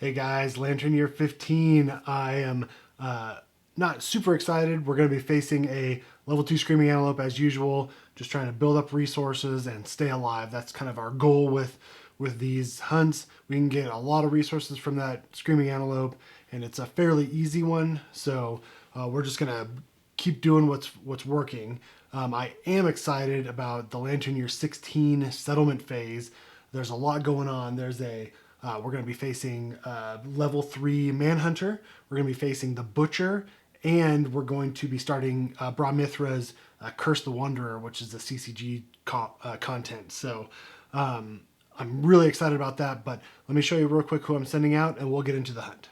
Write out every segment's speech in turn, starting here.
Hey guys, Lantern Year 15. I am not super excited. We're going to be facing a level 2 Screaming Antelope as usual, just trying to build up resources and stay alive. That's kind of our goal with these hunts. We can get a lot of resources from that Screaming Antelope, and it's a fairly easy one. So we're just going to keep doing what's working. I am excited about the Lantern Year 16 settlement phase. There's a lot going on. We're going to be facing level 3 Manhunter. We're going to be facing the Butcher, and we're going to be starting Brahmithra's Curse the Wanderer, which is the CCG content. So I'm really excited about that. But let me show you real quick who I'm sending out, and we'll get into the hunt.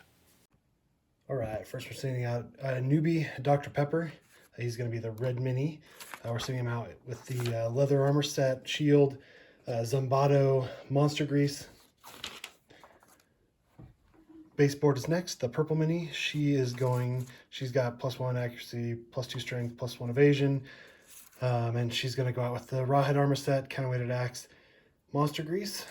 All right, first we're sending out a newbie, Dr. Pepper. He's going to be the red mini. We're sending him out with the leather armor set, shield, Zombato monster grease. Baseboard is next, the purple mini. She's got +1 accuracy, +2 strength, +1 evasion. And she's going to go out with the rawhide armor set, counterweighted axe, monster grease.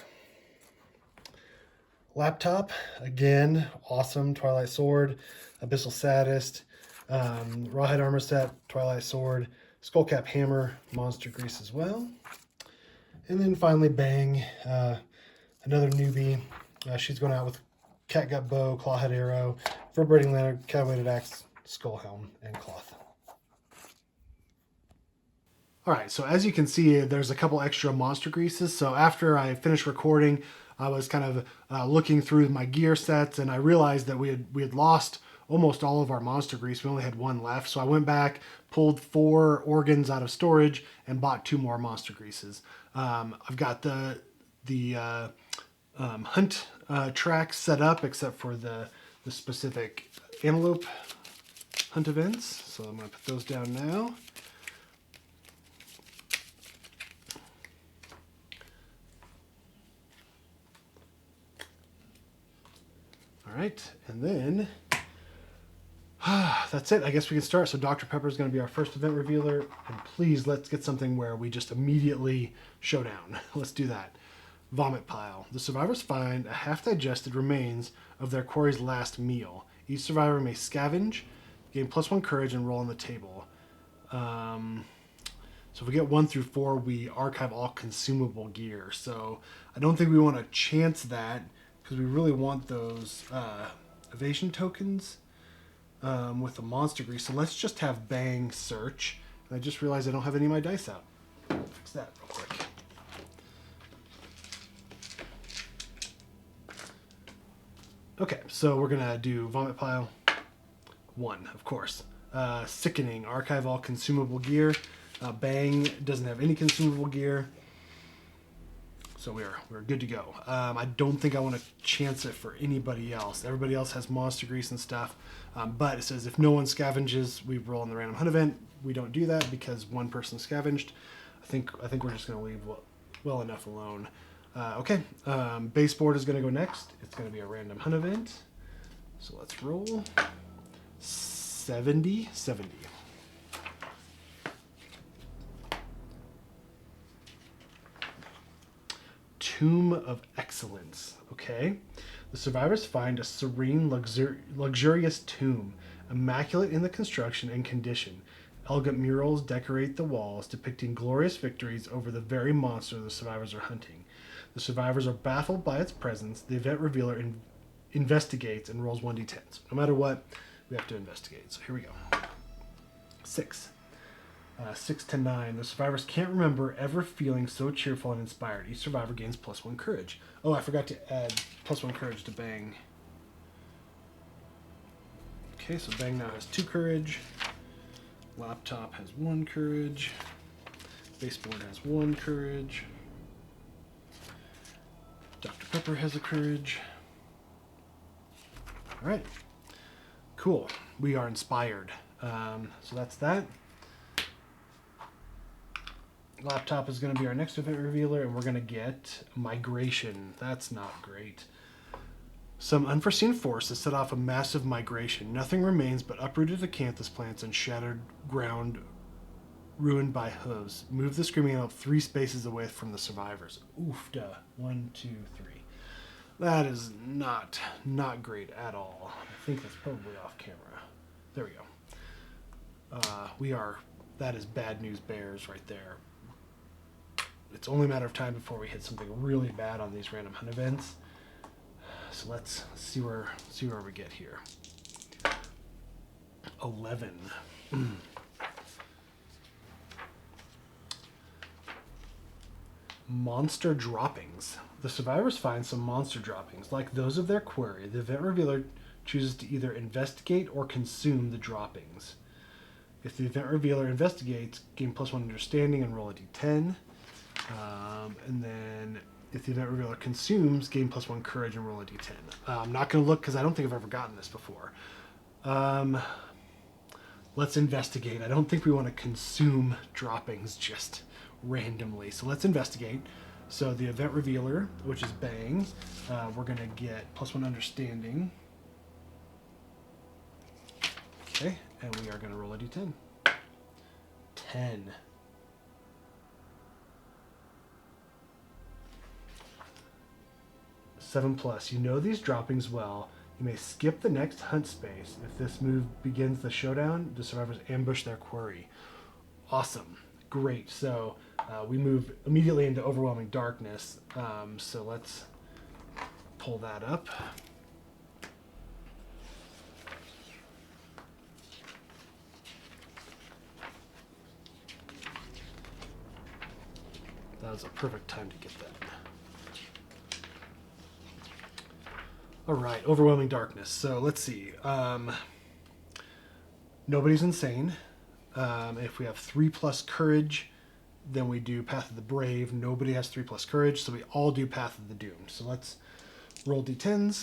Laptop, again, awesome. Twilight Sword, Abyssal Sadist, rawhide armor set, Twilight Sword, skullcap hammer, monster grease as well. And then finally, Bang, another newbie. She's going out with catgut bow, clawhead arrow, reverberating lantern, counterweighted axe, skull helm, and cloth. All right, so as you can see, there's a couple extra monster greases. So after I finished recording, I was kind of looking through my gear sets, and I realized that we had lost almost all of our monster grease. We only had one left, so I went back, pulled 4 organs out of storage, and bought 2 more monster greases. I've got the hunt track set up, except for the specific antelope hunt events. So I'm going to put those down now. All right, and then that's it. I guess we can start. So Dr. Pepper is going to be our first event revealer, and please let's get something where we just immediately show down. Let's do that. Vomit pile. The survivors find a half-digested remains of their quarry's last meal. Each survivor may scavenge, gain +1 courage, and roll on the table. So if we get 1 through 4, we archive all consumable gear. So I don't think we want to chance that because we really want those evasion tokens with the monster grease. So let's just have Bang search. And I just realized I don't have any of my dice out. Fix that real quick. Okay, so we're gonna do Vomit Pile 1, of course. Sickening, archive all consumable gear. Bang doesn't have any consumable gear, so we're good to go. I don't think I want to chance it for anybody else. Everybody else has monster grease and stuff, but it says if no one scavenges, we roll on the random hunt event. We don't do that because one person scavenged. I think we're just gonna leave well enough alone. Okay, baseboard is going to go next. It's going to be a random hunt event. So let's roll. 70. Tomb of Excellence. Okay. The survivors find a serene, luxurious tomb, immaculate in the construction and condition. Elegant murals decorate the walls, depicting glorious victories over the very monster the survivors are hunting. The survivors are baffled by its presence. The event revealer investigates and rolls 1d10. So no matter what, we have to investigate. So here we go. 6. 6 to 9. The survivors can't remember ever feeling so cheerful and inspired. Each survivor gains +1 courage. Oh, I forgot to add +1 courage to Bang. Okay, so Bang now has 2 courage. Laptop has 1 courage. Baseboard has 1 courage. Dr. Pepper has a courage. All right. Cool. We are inspired. So that's that. Laptop is going to be our next event revealer, and we're going to get migration. That's not great. Some unforeseen force has set off a massive migration. Nothing remains but uprooted acanthus plants and shattered ground ruined by hooves. Move the screaming antelope 3 spaces away from the survivors. Oof, duh. 1, 2, 3. That is not great at all. I think that's probably off camera. There we go. That is bad news bears right there. It's only a matter of time before we hit something really bad on these random hunt events. So let's see where we get here. 11. Monster droppings. The survivors find some monster droppings. Like those of their quarry, the event revealer chooses to either investigate or consume the droppings. If the event revealer investigates, gain +1 understanding and roll a d10. And then if the event revealer consumes, gain +1 courage and roll a d10. I'm not going to look because I don't think I've ever gotten this before. Let's investigate. I don't think we want to consume droppings just randomly. So let's investigate. So the event revealer, which is Bang, we're going to get +1 understanding. Okay, and we are going to roll a d10. 10. +7. You know these droppings well. You may skip the next hunt space. If this move begins the showdown, the survivors ambush their quarry. Awesome. Great. So we move immediately into overwhelming darkness. So let's pull that up. That was a perfect time to get that. All right, overwhelming darkness. So let's see. Nobody's insane. If we have 3+ courage, then we do Path of the Brave. Nobody has 3+ courage, so we all do Path of the Doomed. So let's roll d10s and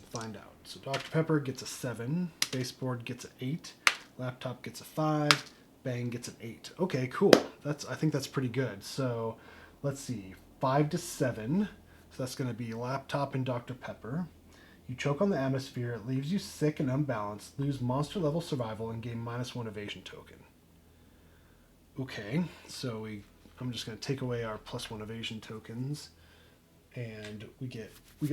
find out. So Dr. Pepper gets a 7, Baseboard gets an 8, Laptop gets a 5, Bang gets an 8. Okay, cool. I think that's pretty good. So let's see, 5 to 7. So that's going to be Laptop and Dr. Pepper. You choke on the atmosphere, it leaves you sick and unbalanced, lose monster level survival, and gain -1 evasion token. Okay, so I'm just going to take away our +1 evasion tokens, and we get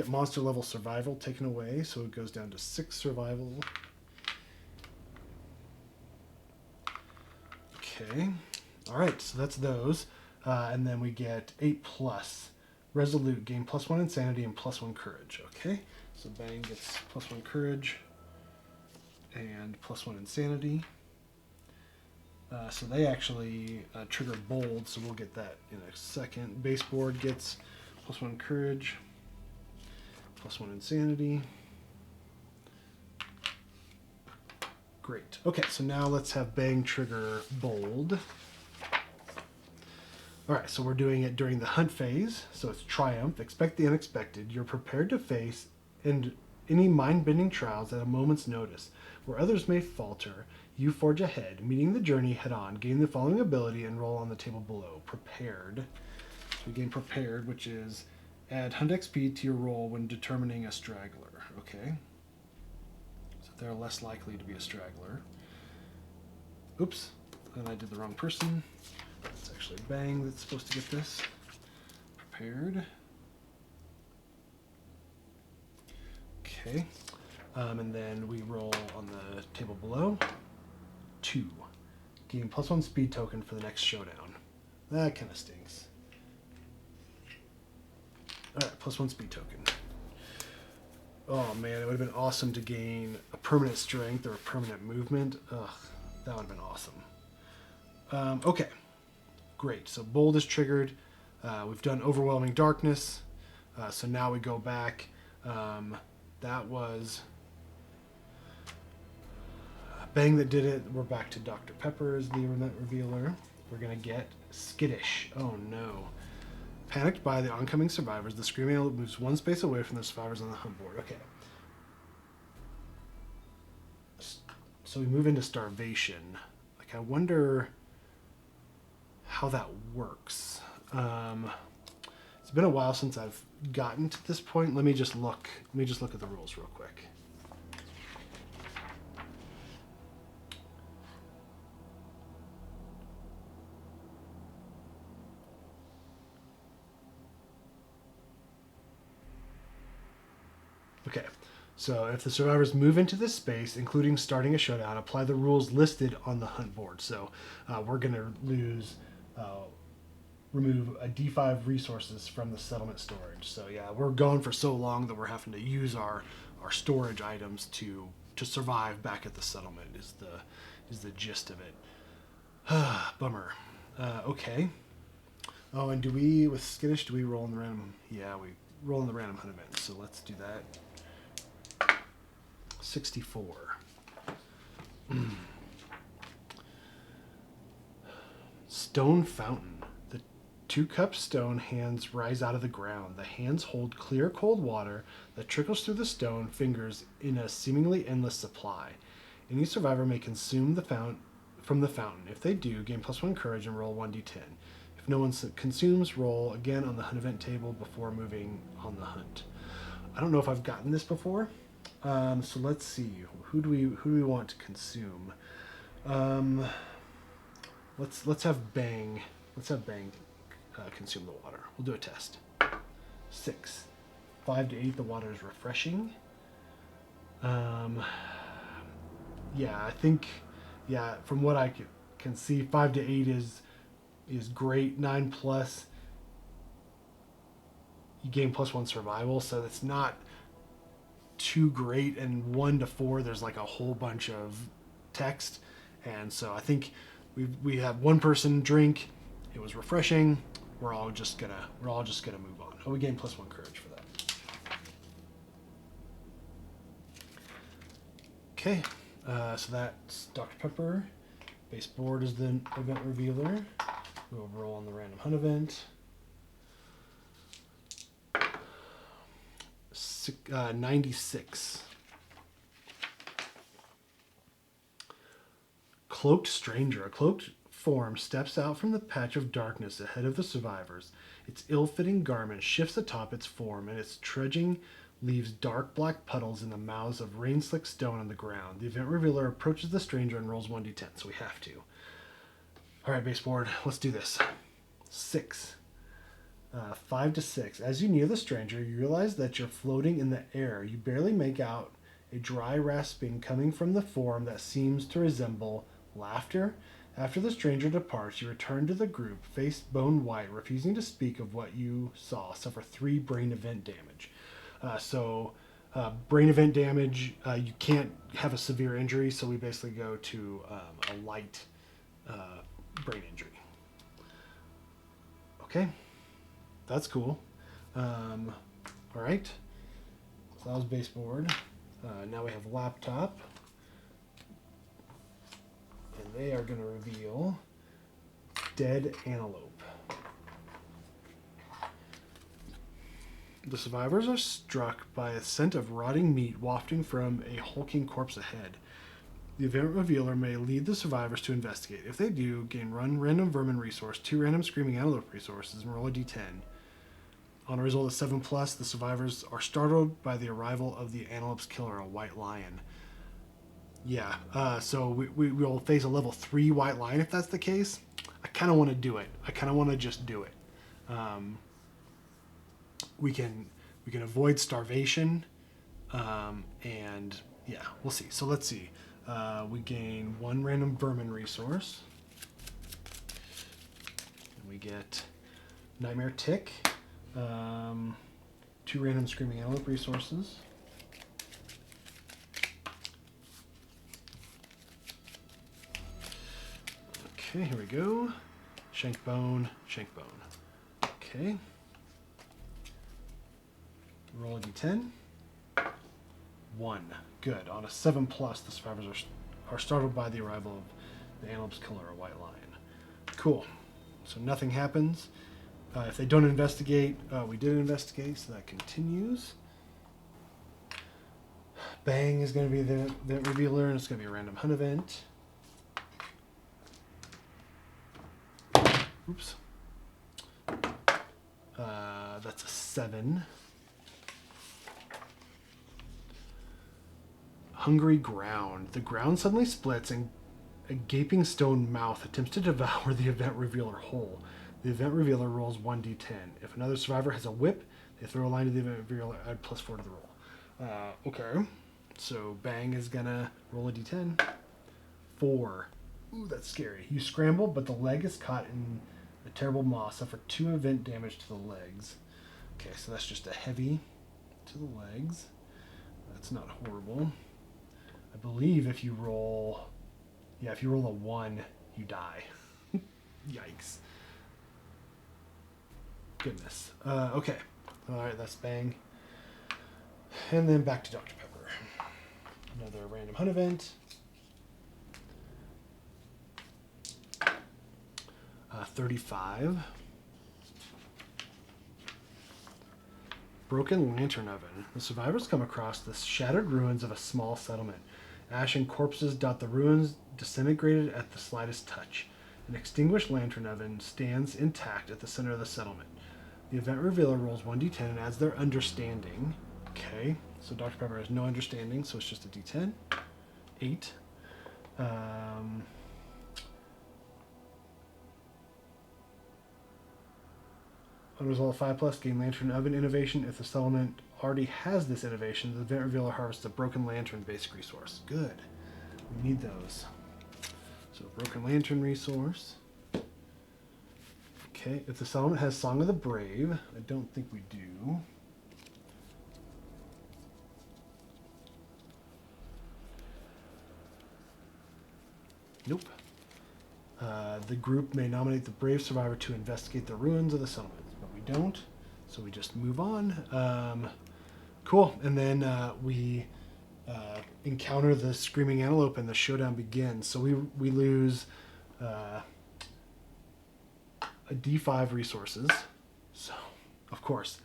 monster level survival taken away, so it goes down to 6 survival. Okay, all right, so that's those, and then we get 8+. Resolute, gain +1 insanity and +1 courage. Okay, so Bang gets +1 courage and +1 insanity. So they actually trigger bold, so we'll get that in a second. Baseboard gets +1 courage, +1 insanity. Great. Okay, so now let's have Bang trigger bold. All right, so we're doing it during the hunt phase. So it's Triumph. Expect the unexpected. You're prepared to face any mind-bending trials at a moment's notice. Where others may falter, you forge ahead, meeting the journey head-on. Gain the following ability and roll on the table below. Prepared. So we gain Prepared, which is add Hunt XP to your roll when determining a straggler. Okay. So they're less likely to be a straggler. Oops, and I did the wrong person. It's actually Bang that's supposed to get this. Prepared. Okay. And then we roll on the table below. 2. Gain +1 speed token for the next showdown. That kind of stinks. Alright, +1 speed token. Oh man, it would have been awesome to gain a permanent strength or a permanent movement. Ugh, that would have been awesome. Okay. Great, so bold is triggered. We've done overwhelming darkness. So now we go back. That was Bang that did it. We're back to Dr. Pepper as the event revealer. We're going to get Skittish. Oh no. Panicked by the oncoming survivors, the Screaming Antelope moves 1 space away from the survivors on the hunt board. Okay. So we move into Starvation. Like, I wonder how that works. It's been a while since I've gotten to this point. Let me just look at the rules real quick. Okay, so if the survivors move into this space, including starting a showdown, apply the rules listed on the hunt board. So we're going to remove a D5 resources from the settlement storage. So yeah, we're gone for so long that we're having to use our storage items to survive back at the settlement is the gist of it. Bummer. Okay. Oh, and with Skittish, do we roll in the random? Yeah, we roll in the random hunt event. So let's do that. 64. Stone fountain. The 2-cup stone hands rise out of the ground. The hands hold clear, cold water that trickles through the stone fingers in a seemingly endless supply. Any survivor may consume from the fountain. If they do, gain +1 courage and roll 1d10. If no one consumes, roll again on the hunt event table before moving on the hunt. I don't know if I've gotten this before, so let's see. Who do we want to consume? Let's have Bang. Let's have Bang consume the water. We'll do a test. 6, 5 to 8. The water is refreshing. Yeah, I think. Yeah, from what I can see, 5 to 8 is great. 9 plus, you gain +1 survival, so that's not too great. And 1 to 4, there's like a whole bunch of text, and so I think we have one person drink. It was refreshing. We're all just gonna move on. Oh, we gain +1 courage for that. Okay, so that's Dr. Pepper. Base board is the event revealer. We'll roll on the random hunt event. 96. Cloaked stranger. A cloaked form steps out from the patch of darkness ahead of the survivors. Its ill-fitting garment shifts atop its form, and its trudging leaves dark black puddles in the mouths of rain-slick stone on the ground. The event revealer approaches the stranger and rolls 1d10, so we have to. All right, baseboard, let's do this. 6. 5 to 6. As you near the stranger, you realize that you're floating in the air. You barely make out a dry rasping coming from the form that seems to resemble laughter. After the stranger departs, you return to the group, face bone white, refusing to speak of what you saw. Suffer 3 brain event damage. Brain event damage, you can't have a severe injury, so we basically go to a light brain injury. Okay, that's cool. All right, so that was baseboard. Now we have laptop, and they are going to reveal dead antelope. The survivors are struck by a scent of rotting meat wafting from a hulking corpse ahead. The event revealer may lead the survivors to investigate. If they do, gain 1 random vermin resource, 2 random screaming antelope resources, and roll a d10. On a result of 7+, the survivors are startled by the arrival of the antelope's killer, a white lion. Yeah, so we will face a level 3 white lion if that's the case. I kind of want to do it. I kind of want to just do it. We can avoid starvation, and yeah, we'll see. So let's see. We gain 1 random vermin resource, and we get nightmare tick. 2 random screaming antelope resources. Okay, here we go. Shank bone, shank bone. Okay. Roll a d10. 1. Good. On a 7+, the survivors are startled by the arrival of the antelope's killer, a white lion. Cool. So nothing happens. If they don't investigate, we did investigate, so that continues. Bang is going to be the revealer, and it's going to be a random hunt event. Oops. That's a 7. Hungry ground. The ground suddenly splits and a gaping stone mouth attempts to devour the event revealer whole. The event revealer rolls 1d10. If another survivor has a whip, they throw a line to the event revealer, add +4 to the roll. Okay. So Bang is gonna roll a d10. 4. Ooh, that's scary. You scramble, but the leg is caught in a terrible maw. Suffer 2 event damage to the legs. Okay, so that's just a heavy to the legs. That's not horrible. I believe if you roll... Yeah, if you roll a 1, you die. Yikes. Goodness. Okay. Alright, that's Bang. And then back to Dr. Pepper. Another random hunt event. 35. Broken Lantern Oven. The survivors come across the shattered ruins of a small settlement. Ash and corpses dot the ruins, disintegrated at the slightest touch. An extinguished lantern oven stands intact at the center of the settlement. The event revealer rolls 1d10 and adds their understanding. Okay, so Dr. Pepper has no understanding, so it's just a d10. 8. On result 5+, gain Lantern Oven innovation. If the settlement already has this innovation, the event revealer harvests a Broken Lantern basic resource. Good. We need those. So Broken Lantern resource. Okay, if the settlement has Song of the Brave, I don't think we do. Nope. The group may nominate the brave survivor to investigate the ruins of the settlement, but we don't, so we just move on. Cool, and then we encounter the Screaming Antelope and the showdown begins. So we lose a D5 resources. So, of course,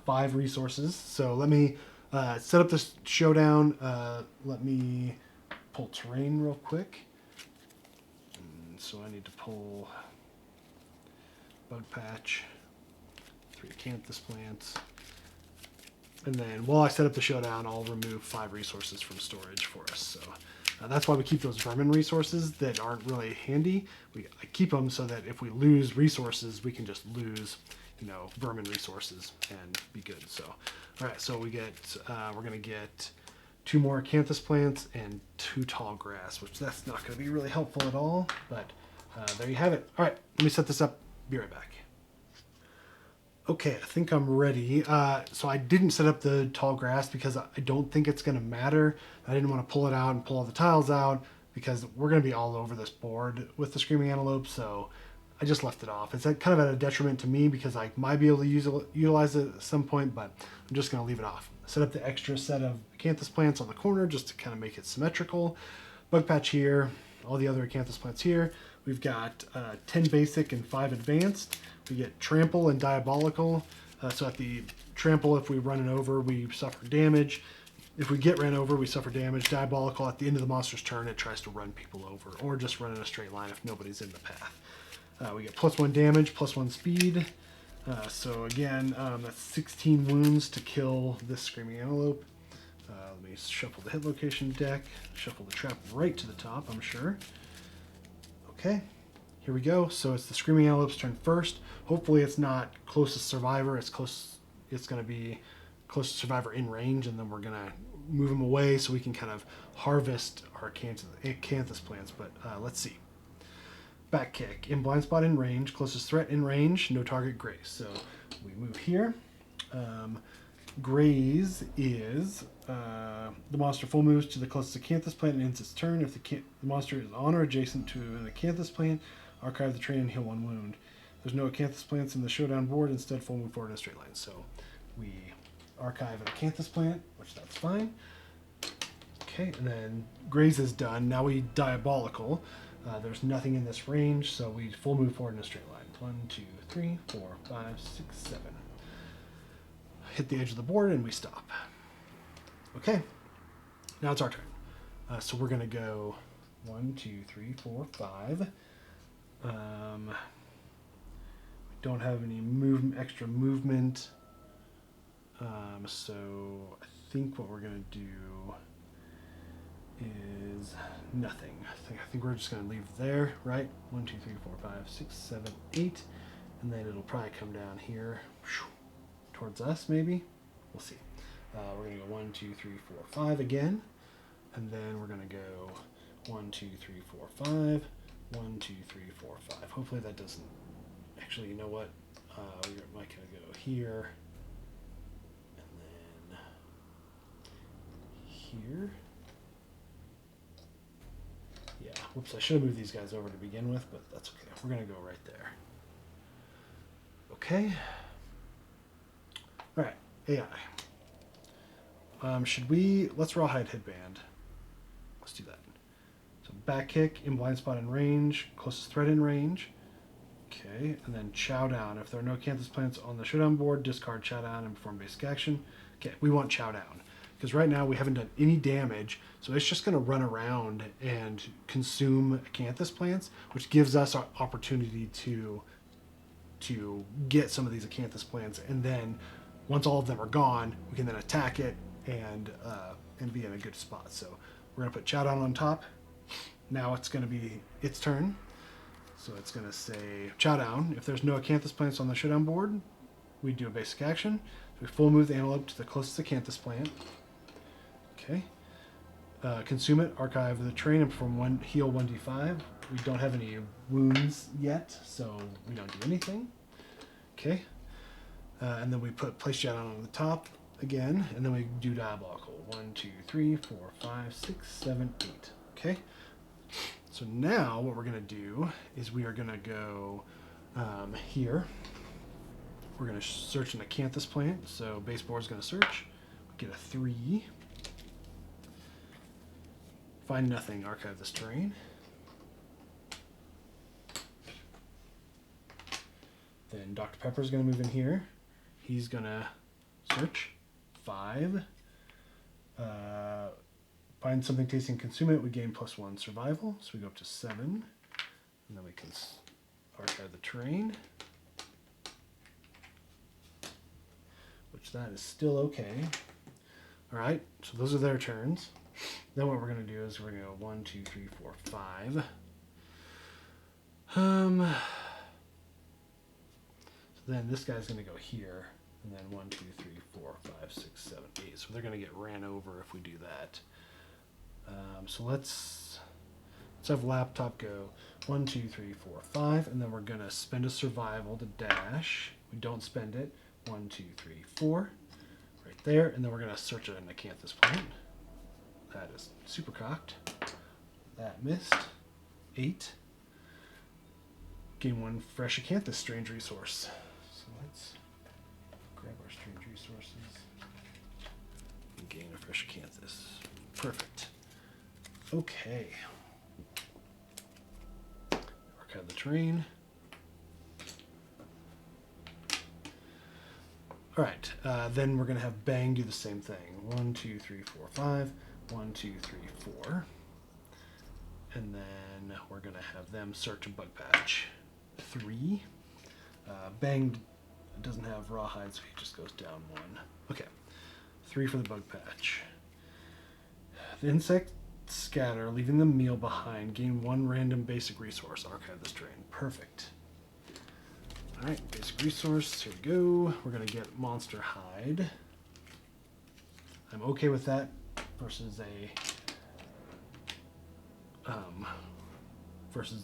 5 resources. So let me set up this showdown. Let me pull terrain real quick. So I need to pull Bug Patch, 3 Acanthus plants, and then while I set up the showdown, I'll remove 5 resources from storage for us. So that's why we keep those vermin resources that aren't really handy. I keep them so that if we lose resources, we can just lose, vermin resources and be good. So, all right, so we get we're gonna get 2 more acanthus plants and 2 tall grass, which that's not going to be really helpful at all, but there you have it. All right, let me set this up. Be right back. Okay, I think I'm ready. So I didn't set up the tall grass because I don't think it's going to matter. I didn't want to pull it out and pull all the tiles out because we're going to be all over this board with the Screaming Antelope, so I just left it off. It's kind of at a detriment to me because I might be able to utilize it at some point, but I'm just going to leave it off. Set up the extra set of acanthus plants on the corner just to kind of make it symmetrical. Bug patch here, all the other acanthus plants here. We've got 10 basic and 5 advanced. We get trample and diabolical. So at the trample, if we run it over, we suffer damage. If we get ran over, we suffer damage. Diabolical, at the end of the monster's turn, it tries to run people over or just run in a straight line if nobody's in the path. We get +1 damage, +1 speed. So again, that's 16 wounds to kill this Screaming Antelope. Let me shuffle the hit location deck, shuffle the trap right to the top, I'm sure. Okay, here we go. So it's the Screaming Antelope's turn first. Hopefully it's not closest survivor. It's going to be closest survivor in range, and then we're going to move him away so we can kind of harvest our acanthus plants. But let's see. Back kick. In blind spot in range. Closest threat in range. No target graze. So we move here. Graze is the monster full moves to the closest acanthus plant and ends its turn. If the monster is on or adjacent to an acanthus plant, archive the train and heal 1 wound. There's no acanthus plants in the showdown board. Instead, full move forward in a straight line. So we archive an acanthus plant, which that's fine. Okay, and then Graze is done. Now we diabolical. There's nothing in this range, so we full move forward in a straight line. 1, 2, 3, 4, 5, 6, 7. Hit the edge of the board and we stop. Okay, now it's our turn. So we're going to go 1, 2, 3, 4, 5. We don't have any extra movement. So I think what we're going to do is nothing. I think we're just going to leave there, right? 1, 2, 3, 4, 5, 6, 7, 8. And then it'll probably come down here towards us, maybe. We'll see. We're going to go 1, 2, 3, 4, 5 again. And then we're going to go 1, 2, 3, 4, 5. 1, 2, 3, 4, 5. Hopefully that doesn't... Actually, you know what? We're might kind of go here. And then here. Yeah, whoops, I should have moved these guys over to begin with, but that's okay. We're going to go right there. Okay. All right, AI. Let's rawhide headband. Let's do that. So back kick, in blind spot in range, closest threat in range. Okay, and then chow down. If there are no Acanthus plants on the showdown board, discard chow down and perform basic action. Okay, we want chow down. Because right now we haven't done any damage, so it's just going to run around and consume Acanthus plants, which gives us our opportunity to get some of these Acanthus plants, and then once all of them are gone, we can then attack it and be in a good spot. So we're going to put chow down on top. Now it's going to be its turn. So it's going to say chow down. If there's no Acanthus plants on the showdown board, we do a basic action. So we full move the Antelope to the closest Acanthus plant. Okay. Consume it, archive the terrain, and perform heal 1d5. We don't have any wounds yet, so we don't do anything. Okay. And then we place chow down on the top again, and then we do diabolical. 1, 2, 3, 4, 5, 6, 7, 8. Okay. So now what we're going to do is we are going to go here. We're going to search an Acanthus plant. So base board is going to search. We get a 3. Find nothing. Archive this terrain. Then Dr. Pepper is going to move in here. He's going to search. 5. Find something tasty and consume it. We gain +1 survival. So we go up to 7. And then we can archive the terrain. Which that is still okay. Alright, so those are their turns. Then what we're going to do is we're going to go 1, 2, 3, 4, 5. So then this guy's going to go here. And then 1, 2, 3, 4, 5, 6, 7, 8. So they're going to get ran over if we do that. So let's have laptop go 1, 2, 3, 4, 5, and then we're going to spend a survival to dash. We don't spend it. 1, 2, 3, 4, right there, and then we're going to search an Acanthus plant. That is super cocked. That missed. 8. Gain 1 fresh Acanthus strange resource. So let's grab our strange resources and gain a fresh Acanthus. Perfect. Okay. Archive the terrain. All right. Then we're going to have Bang do the same thing. 1, 2, 3, 4, 5. 1, 2, 3, 4. And then we're going to have them search a bug patch. 3. Bang doesn't have rawhide, so he just goes down 1. Okay. 3 for the bug patch. The insect scatter, leaving the meal behind. Gain 1 random basic resource. Archive this terrain. Perfect. Alright, basic resource. Here we go. We're going to get monster hide. I'm okay with that versus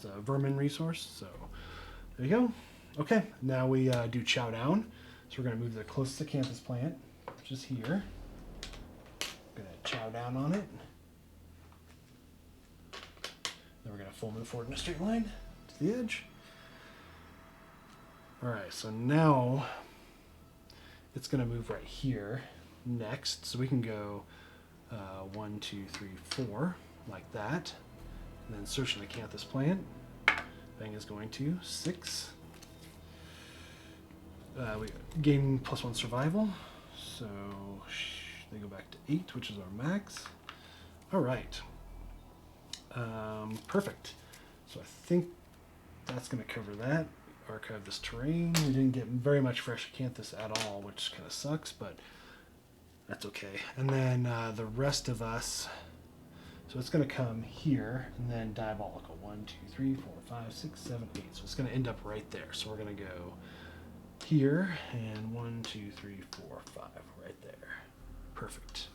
a vermin resource. So there you go. Okay, now we do chow down. So we're going to move to the closest Acanthus plant, which is here. Going to chow down on it. Then we're going to full move forward in a straight line to the edge. Alright, so now it's going to move right here next. So we can go 1, 2, 3, 4, like that. And then search an Acanthus plant. Bang is going to 6. We gain +1 survival. So they go back to 8, which is our max. Alright. Perfect. So I think that's going to cover that. Archive this terrain. We didn't get very much fresh Acanthus at all, which kind of sucks, but that's okay. And then the rest of us, so it's going to come here, and then diabolical. 1, 2, 3, 4, 5, 6, 7, 8. So it's going to end up right there. So we're going to go here, and 1, 2, 3, 4, 5, right there. Perfect.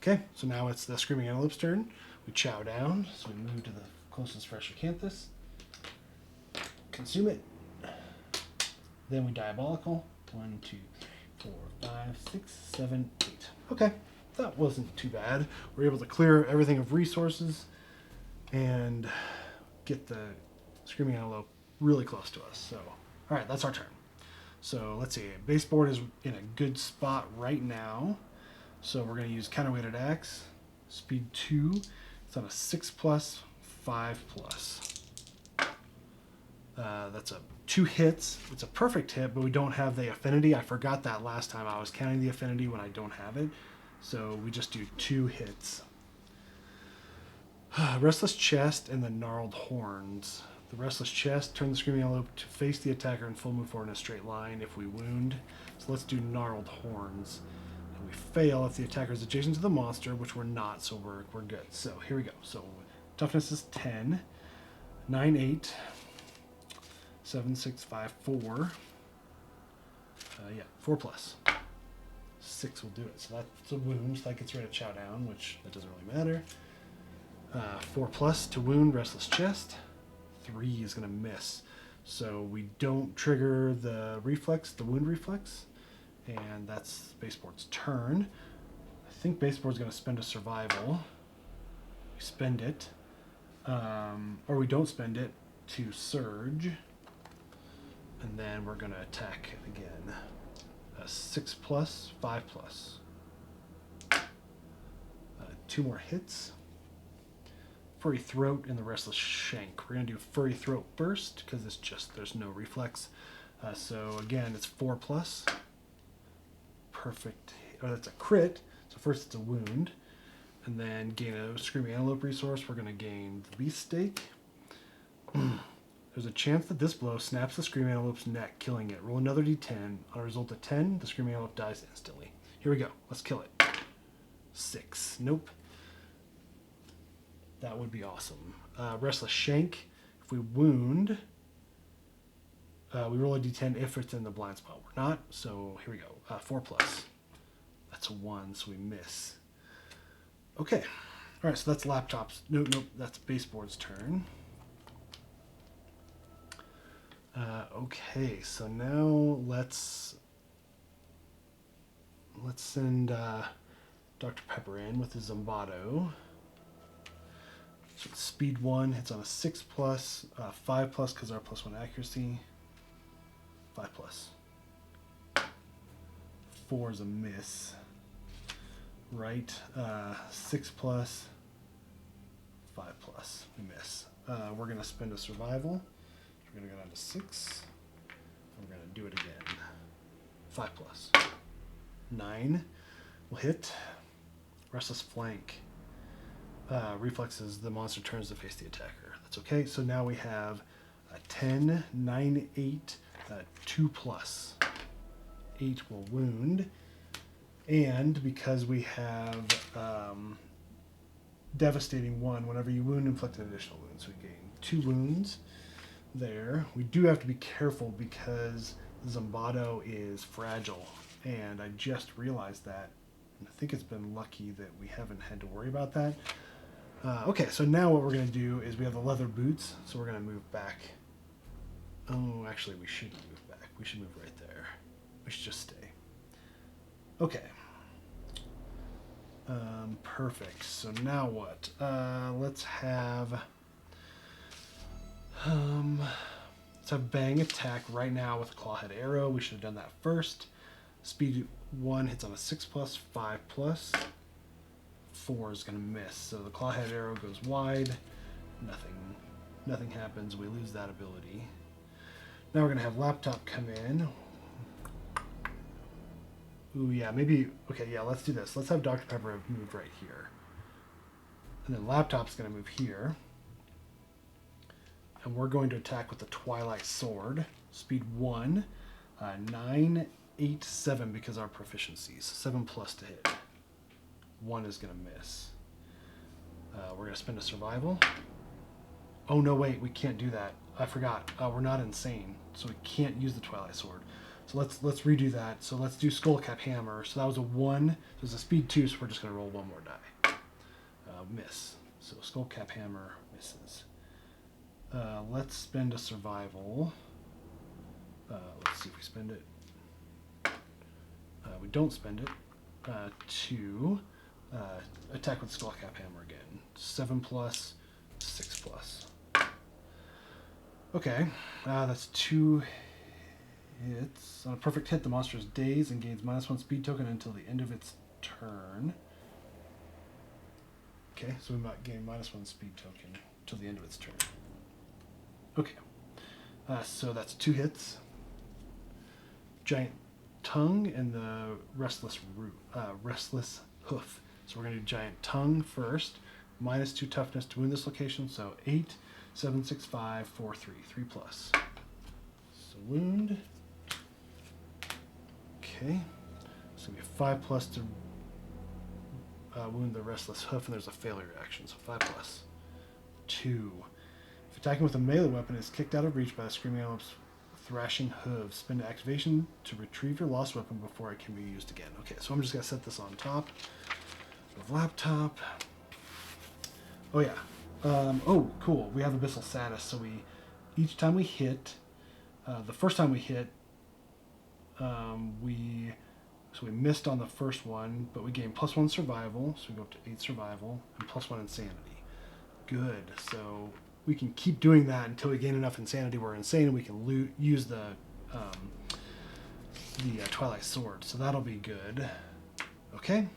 Okay, so now it's the Screaming Antelope's turn. We chow down, so we move to the closest fresh acanthus. Consume it. Then we Diabolical. 1, 2, 4, 5, 6, 7, 8. Okay, that wasn't too bad. We're able to clear everything of resources and get the Screaming Antelope really close to us. So, all right, that's our turn. So let's see. Baseboard is in a good spot right now. So we're going to use Counterweighted Axe. Speed 2. It's on a 6+, 5+. That's a 2 hits. It's a perfect hit, but we don't have the affinity. I forgot that last time. I was counting the affinity when I don't have it. So we just do 2 hits. Restless Chest and the Gnarled Horns. The Restless Chest, turn the Screaming Antelope to face the attacker and full move forward in a straight line if we wound. So let's do Gnarled Horns. And we fail if the attacker is adjacent to the monster, which we're not, so we're good. So here we go. So toughness is 10, 9, 8, 7, 6, 5, 4. 4+. 6 will do it. So that's a wound, so that gets rid of chow down, which that doesn't really matter. 4+ to wound Restless Chest. 3 is going to miss. So we don't trigger the reflex, the wound reflex. And that's Baseboard's turn. I think Baseboard's going to spend a survival. We spend it. Or we don't spend it to surge. And then we're going to attack again. 6+, 5+. 2 more hits. Furry Throat and the Restless Shank. We're going to do Furry Throat first because it's just, there's no reflex. So again, it's 4+. Perfect. Oh, that's a crit. So first it's a wound. And then gain a Screaming Antelope resource. We're going to gain the Beast Steak. There's a chance that this blow snaps the Screaming Antelope's neck, killing it. Roll another d10. On a result of 10, the Screaming Antelope dies instantly. Here we go. Let's kill it. 6. Nope. That would be awesome. Restless Shank. If we wound, we roll a d10 if it's in the blind spot. We're not, so here we go. 4+. That's a 1, so we miss. Okay. All right, so that's Laptop's. Nope, that's Baseboard's turn. Okay, so now let's send Dr. Pepper in with the Zombato. So speed 1 hits on a 6+, 5+ because our +1 accuracy. 5+. 4 is a miss. Right. 6+, 5+. We miss. We're going to spend a survival. We're going to go down to 6. And we're going to do it again. 5+. 9 will hit. Restless Flank. Reflexes, the monster turns to face the attacker. That's okay. So now we have a 10, 9, 8, 2+. 8 will wound. And because we have Devastating 1, whenever you wound, inflict an additional wound. So we gain 2 wounds there. We do have to be careful because the Zombato is fragile. And I just realized that. And I think it's been lucky that we haven't had to worry about that. Okay, so now what we're going to do is we have the leather boots, so we're going to move back. Oh, actually, we shouldn't move back. We should move right there. We should just stay. Okay. Perfect. So now what? Let's have Bang attack right now with a Clawhead Arrow. We should have done that first. Speed 1 hits on a 6+, 5+. 4 is going to miss. So the Clawhead Arrow goes wide. Nothing happens. We lose that ability. Now we're going to have Laptop come in. Ooh, yeah, maybe... Okay, yeah, let's do this. Let's have Dr. Pepper move right here. And then Laptop's going to move here. And we're going to attack with the Twilight Sword. Speed 1. 9, 8, 7 because our proficiencies. 7+ to hit. 1 is going to miss. We're going to spend a survival. Oh, no, wait. We can't do that. I forgot. We're not insane, so we can't use the Twilight Sword. So let's redo that. So let's do Skullcap Hammer. So that was a 1. So it's a speed 2, so we're just going to roll one more die. Miss. So Skullcap Hammer misses. Let's spend a survival. Let's see if we spend it. We don't spend it. To attack with Skullcap Hammer again. 7 plus, 6 plus. Okay, that's 2 hits. On a perfect hit, the monster is dazed and gains -1 speed token until the end of its turn. Okay, so we might gain -1 speed token until the end of its turn. Okay, so that's 2 hits. Giant tongue and the restless hoof. So we're going to do giant tongue first. -2 toughness to wound this location. So 8, 7, 6, 5, 4, 3. 3 plus. So wound. Okay. It's going to be 5 plus to wound the restless hoof, and there's a failure action. So 5 plus. 2. If attacking with a melee weapon is kicked out of reach by the Screaming Antelope's thrashing hooves, spend activation to retrieve your lost weapon before it can be used again. Okay, so I'm just going to set this on top of laptop. Oh yeah. Oh, cool. We have Abyssal Status, so each time we hit, the first time we hit, we missed on the first one, but we gained +1 survival, so we go up to 8 survival, and +1 insanity. Good. So we can keep doing that until we gain enough insanity we're insane, and we can use the Twilight Sword. So that'll be good. Okay.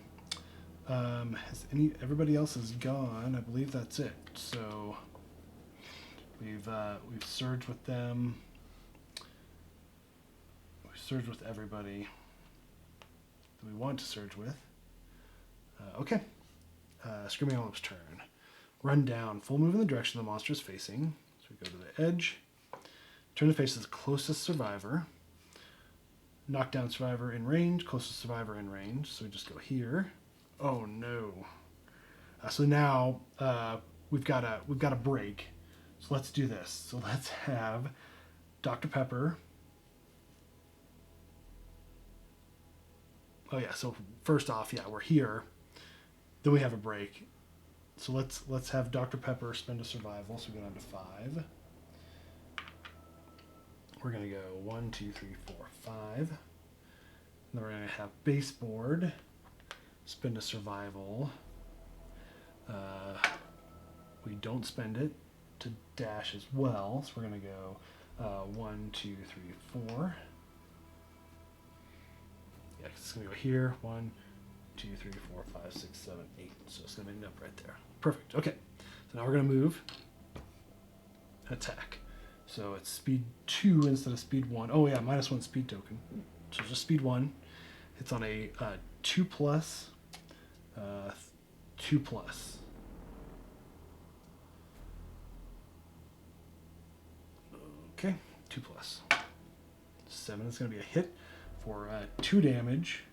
Everybody else is gone? I believe that's it. So we've surged with them. We've surged with everybody that we want to surge with. Okay. Screaming Antelope's turn. Run down. Full move in the direction the monster is facing. So we go to the edge. Turn to face the closest survivor. Knock down survivor in range. Closest survivor in range. So we just go here. Oh no. So now we've got a break. So let's do this. So let's have Dr. Pepper. Oh yeah. So first off, yeah, we're here. Then we have a break. So let's have Dr. Pepper spend a survival. So we go down to 5. We're gonna go 1, 2, 3, 4, 5. And then we're gonna have baseboard spend a survival. We don't spend it to dash as well, so we're gonna go 1, 2, 3, 4. Yeah, 'cause it's gonna go here. 1, 2, 3, 4, 5, 6, 7, 8. So it's gonna end up right there. Perfect. Okay. So now we're gonna move. Attack. So it's speed 2 instead of speed 1. Oh yeah, -1 speed token. So just speed 1. It's on a 2 plus. 2 plus. Okay, 2 plus. 7 is going to be a hit for 2 damage.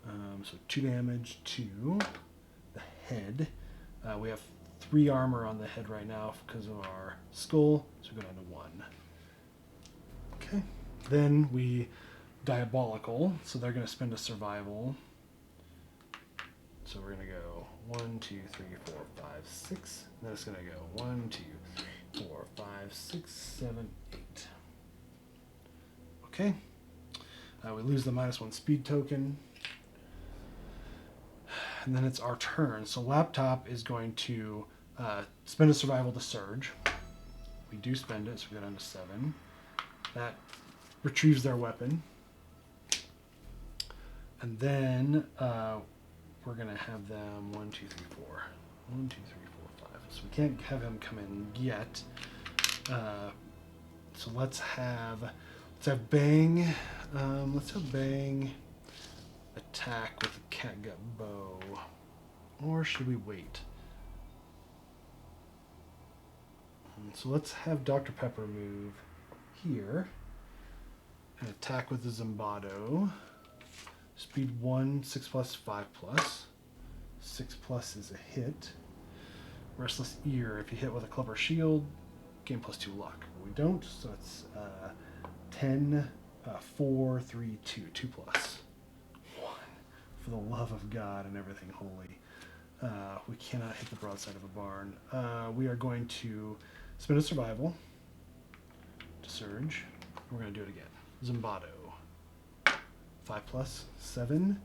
So 2 damage to the head. We have 3 armor on the head right now because of our skull, so we go down to 1. Okay. Then we diabolical, so they're going to spend a survival. So we're going to go 1, 2, 3, 4, 5, 6. And then it's going to go 1, 2, 3, 4, 5, 6, 7, 8. Okay. We lose the -1 speed token. And then it's our turn. So laptop is going to spend a survival to surge. We do spend it, so we go down to 7. That retrieves their weapon. And then we're going to have them 1, 2, 3, 4. 1, 2, 3, 4, 5. So we can't have him come in yet. So let's have Bang. Let's have Bang attack with a catgut bow. Or should we wait? So let's have Dr. Pepper move here and attack with the Zimbardo. Speed 1, 6 plus, 5 plus. 6 plus is a hit. Restless Ear, if you hit with a club or shield, gain +2 luck. We don't, so it's 10 4, 3, 2, 2 plus. 1. For the love of God and everything holy. We cannot hit the broadside of a barn. We are going to spend a survival to surge. We're going to do it again. Zimbato. 5 plus. 7.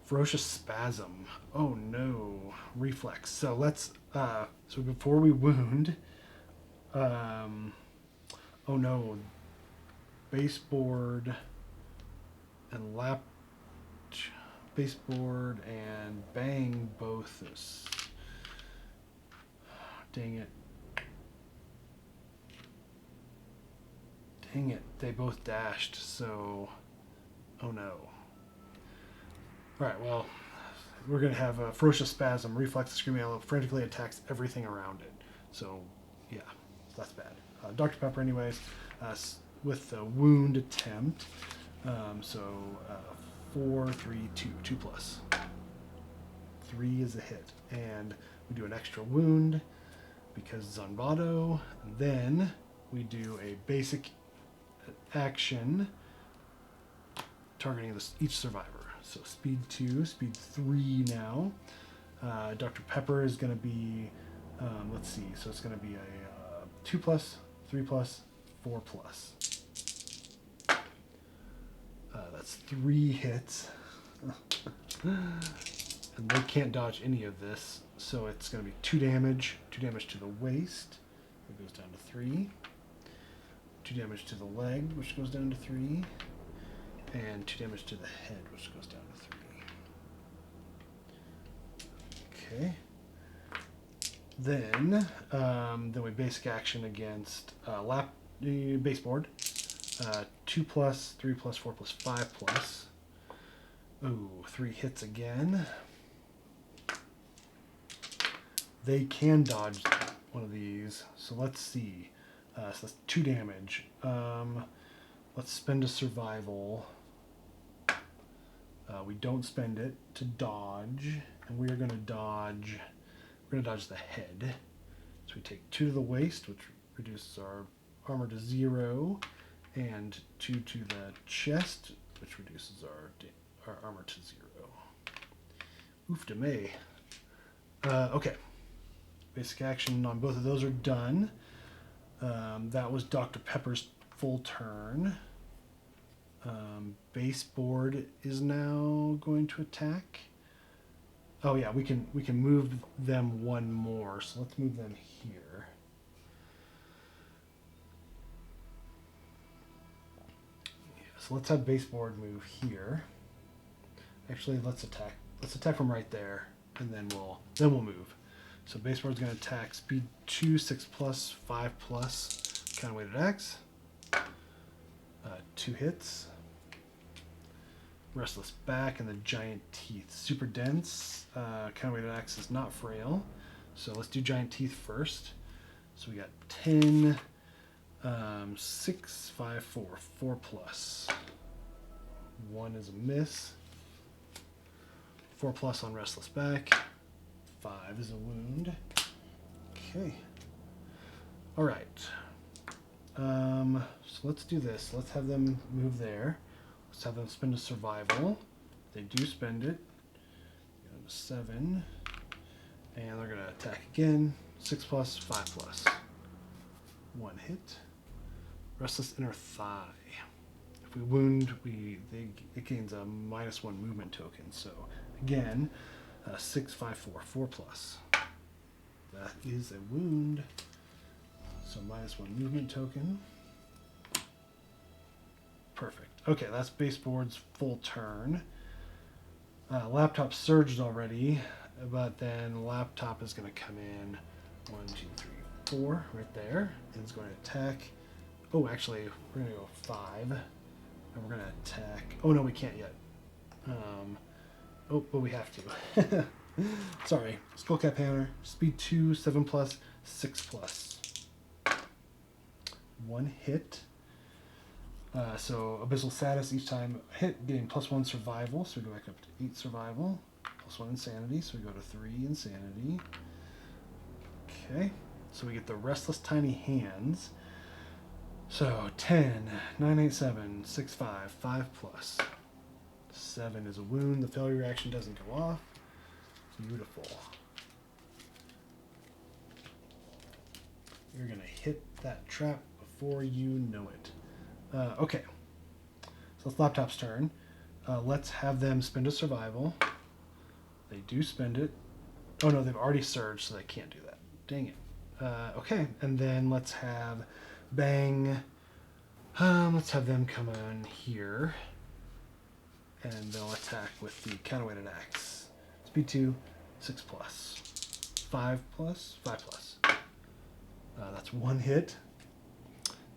Ferocious Spasm. Oh no. Reflex. So let's, so before we wound, oh no. Baseboard and baseboard and bang both. Dang it. Dang it. They both dashed, so, oh no. Alright, well, we're going to have a Ferocious Spasm. Reflex the Screaming Antelope frantically attacks everything around it. So, yeah, that's bad. Dr. Pepper, anyways, with the wound attempt. 4, 3, 2, 2 plus. 3 is a hit. And we do an extra wound because Zanbato. Then we do a basic action targeting each survivor. So speed 2, speed 3 now. Dr. Pepper is going to be, let's see, so it's going to be a 2 plus, 3 plus, 4 plus. That's 3 hits. And they can't dodge any of this, so it's going to be 2 damage. 2 damage to the waist, it goes down to 3. 2 damage to the leg, which goes down to 3. And 2 damage to the head, which goes down to 3. Okay. Then we basic action against baseboard. 2 plus, 3 plus, 4 plus, 5 plus. Ooh, 3 hits again. They can dodge one of these. So let's see. So that's 2 damage. Let's spend a survival. We don't spend it to dodge, and we are going to dodge. We're going to dodge the head. So we take 2 to the waist, which reduces our armor to 0, and 2 to the chest, which reduces our armor to 0. Oof de may. Okay. Basic action on both of those are done. That was Dr. Pepper's full turn. Baseboard is now going to attack. Oh yeah, we can move them 1 more. So let's move them here. Yeah, so let's have baseboard move here. Actually, let's attack. Let's attack from right there, and then we'll move. So baseboard's going to attack speed 2, 6 plus, 5 plus, counter-weighted axe. 2 hits. Restless back and the giant teeth. Super dense. Counter-weighted axe is not frail. So let's do giant teeth first. So we got 10, 6, 5, 4. 4 plus. 1 is a miss. 4 plus on restless back. 5 is a wound. Okay. All right. So let's do this. Let's have them move there. Let's have them spend a survival. They do spend it. Go to 7. And they're going to attack again. 6 plus, 5 plus. 1 hit. Restless inner thigh. If we wound, it gains a -1 movement token. So again, 6, 5, 4. 4 plus. That is a wound. So -1 movement token. Perfect. Okay, that's baseboard's full turn. Laptop surged already, but then laptop is going to come in 1, 2, 3, 4 right there, and it's going to attack. Oh, actually, we're going to go 5, and we're going to attack. Oh no, we can't yet. Oh, but we have to. Sorry. Skullcap Hammer, speed 2, 7 plus, 6 plus. 1 hit. So Abyssal Status each time hit, getting +1 survival, so we go back up to 8 survival, +1 insanity, so we go to 3 insanity. Okay, so we get the Restless Tiny Hands. So 10, 9, 8, 7, 6, 5, 5 plus. 7 is a wound. The failure reaction doesn't go off. Beautiful. You're going to hit that trap before you know it. Okay. So it's Laptop's turn. Let's have them spend a survival. They do spend it. Oh no, they've already surged, so they can't do that. Dang it. Okay, and then let's have Bang. Let's have them come in here. And they'll attack with the counterweighted axe. Speed 2, 6 plus. 5 plus? 5 plus. That's one hit.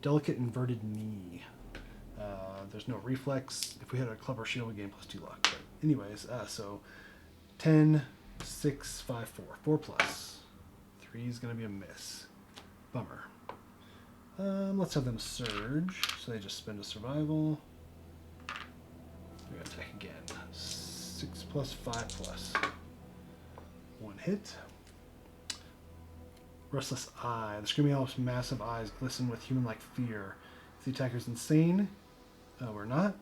Delicate inverted knee. There's no reflex. If we hit a club or shield, we gain plus 2 luck. But anyways, so 10, 6, 5, 4. 4 plus. 3 is going to be a miss. Bummer. Let's have them surge. So they just spend a survival. We're going to attack again. 6 plus, 5 plus. 1 hit. Restless Eye. The Screaming Elf's massive eyes glisten with human-like fear. If the attacker's insane, we're not.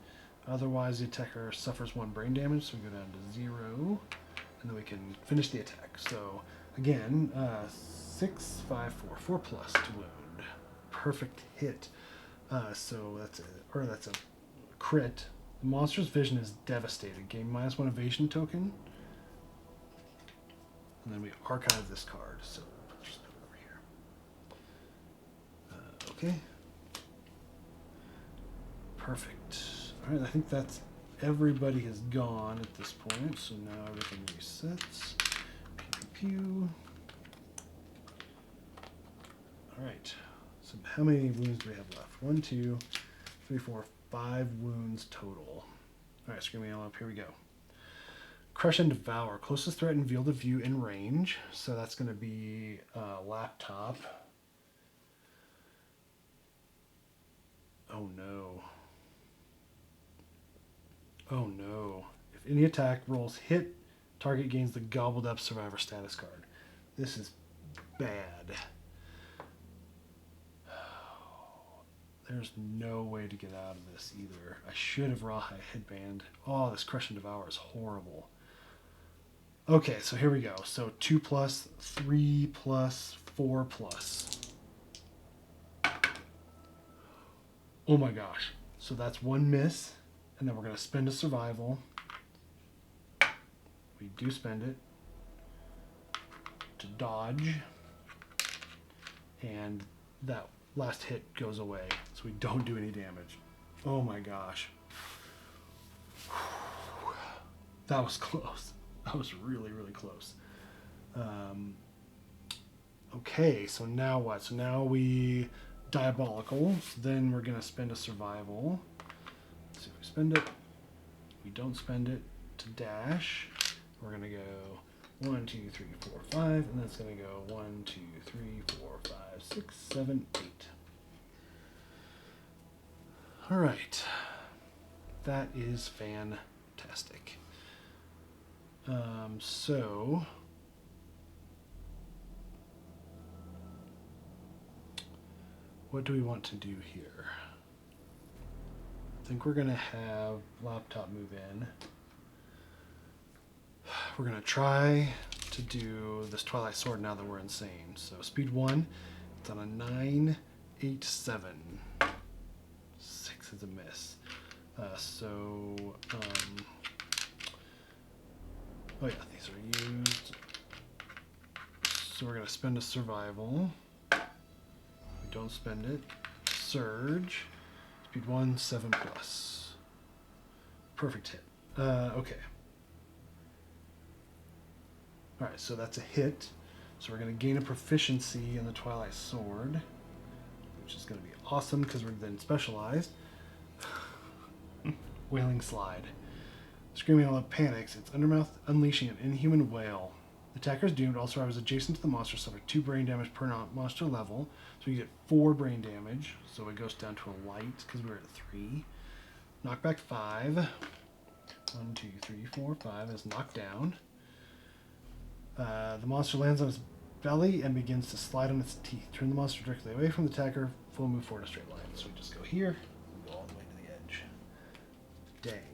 Otherwise, the attacker suffers 1 brain damage, so we go down to 0. And then we can finish the attack. So, again, 6, 5, 4. 4 plus to wound. Perfect hit. So that's a crit. The monster's vision is devastated. Gain -1 evasion token. And then we archive this card. So just put it over here. Okay. Perfect. All right, I think that's everybody has gone at this point. So now everything resets. Pew, pew, pew. All right. So how many wounds do we have left? 1, 2, 3, 4, 5 wounds total. All right, Screaming Antelope, here we go. Crush and Devour. Closest threat in field of view in range. So that's going to be Laptop. Oh no. Oh no. If any attack rolls hit, target gains the Gobbled Up Survivor status card. This is bad. There's no way to get out of this either. I should have Rawhide Headband. Oh, this Crush and Devour is horrible. Okay, so here we go. So 2 plus, 3 plus, 4 plus. Oh my gosh. So that's 1 miss. And then we're going to spend a survival. We do spend it to dodge. And that last hit goes away. So we don't do any damage. Oh my gosh. That was close. That was really, really close. Okay, so now what? So now we Diabolical. So then we're going to spend a survival. Let's see if we spend it. We don't spend it to dash. We're going to go 1, 2, 3, 4, 5. And that's going to go 1, 2, 3, 4, 5, 6, 7, 8. All right. That is fantastic. So what do we want to do here? I think we're going to have Laptop move in. We're going to try to do this Twilight Sword now that we're insane. So speed 1, it's on a 9, 8, 7. 6 is a miss. Oh yeah, these are used. So we're going to spend a survival. We don't spend it. Surge. Speed 1, 7 plus. Perfect hit. Okay. Alright, so that's a hit. So we're going to gain a proficiency in the Twilight Sword, which is going to be awesome because we're then specialized. Wailing Slide. Screaming Antelope panics. Its undermouth unleashing an inhuman wail. The attacker's doomed. All survivors adjacent to the monster suffer 2 brain damage per monster level. So you get 4 brain damage. So it goes down to a light because we were at 3. Knockback 5. 1, 2, 3, 4, 5 is knocked down. The monster lands on its belly and begins to slide on its teeth. Turn the monster directly away from the attacker. Full move forward a straight line. So we just go here, and go all the way to the edge. Dang.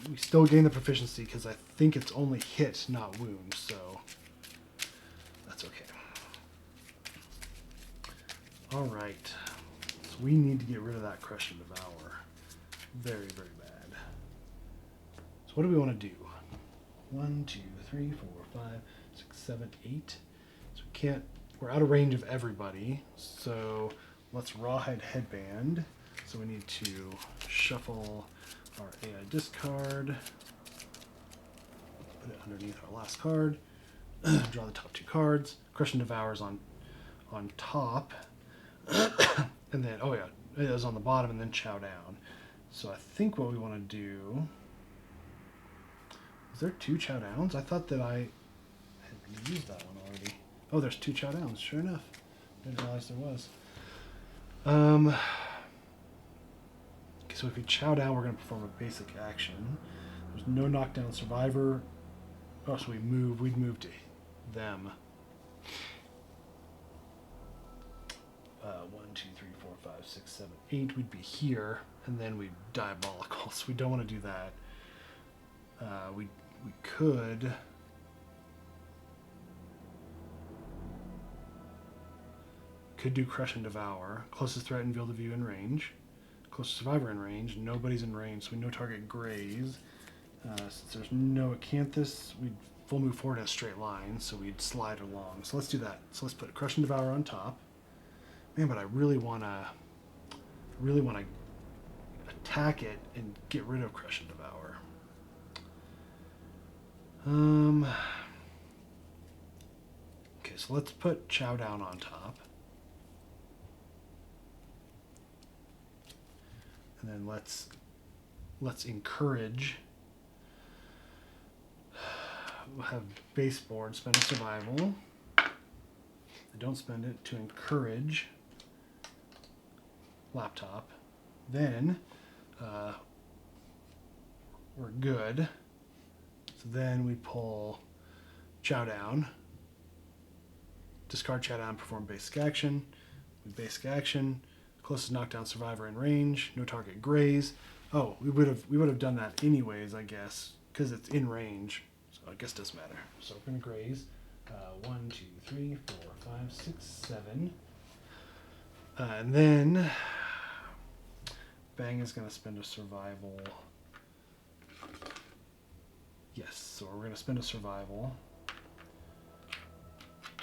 We still gain the proficiency because I think it's only hit, not wound, so that's okay. All right. So we need to get rid of that Crush and Devour. Very, very bad. So what do we want to do? 1, 2, 3, 4, 5, 6, 7, 8. So we can't, we're out of range of everybody. So let's Rawhide Headband. So we need to shuffle our AI discard, put it underneath our last card, draw the top 2 cards, Crush and Devour's on top, and then, oh yeah, it was on the bottom, and then Chow Down. So I think what we want to do, is there 2 Chow Downs? I thought that I had used that one already. Oh, there's 2 Chow Downs, sure enough. Didn't realize there was. So if we Chow Down, we're going to perform a basic action. There's no knockdown survivor. Oh, so we'd move to them. 1, 2, 3, 4, 5, 6, 7, 8. We'd be here, and then we'd Diabolical. So we don't want to do that. We could do Crush and Devour. Closest threat in field of view in range. Closest survivor in range. Nobody's in range, so we no target graze. Since there's no Acanthus, we'd full move forward in a straight line, so we'd slide along. So let's do that. So let's put Crush and Devour on top. Man, but I really wanna attack it and get rid of Crush and Devour. Okay, so let's put Chow Down on top. And then let's encourage. We'll have baseboard, spend a survival. I don't spend it to encourage laptop. Then we're good. So then we pull Chow Down, discard Chow Down, perform basic action. We basic action. Closest knockdown survivor in range, no target graze. Oh, we would have done that anyways, I guess, because it's in range. So I guess it doesn't matter. So we're gonna graze. 1, 2, 3, 4, 5, 6, 7. And then Bang is gonna spend a survival. Yes, so we're gonna spend a survival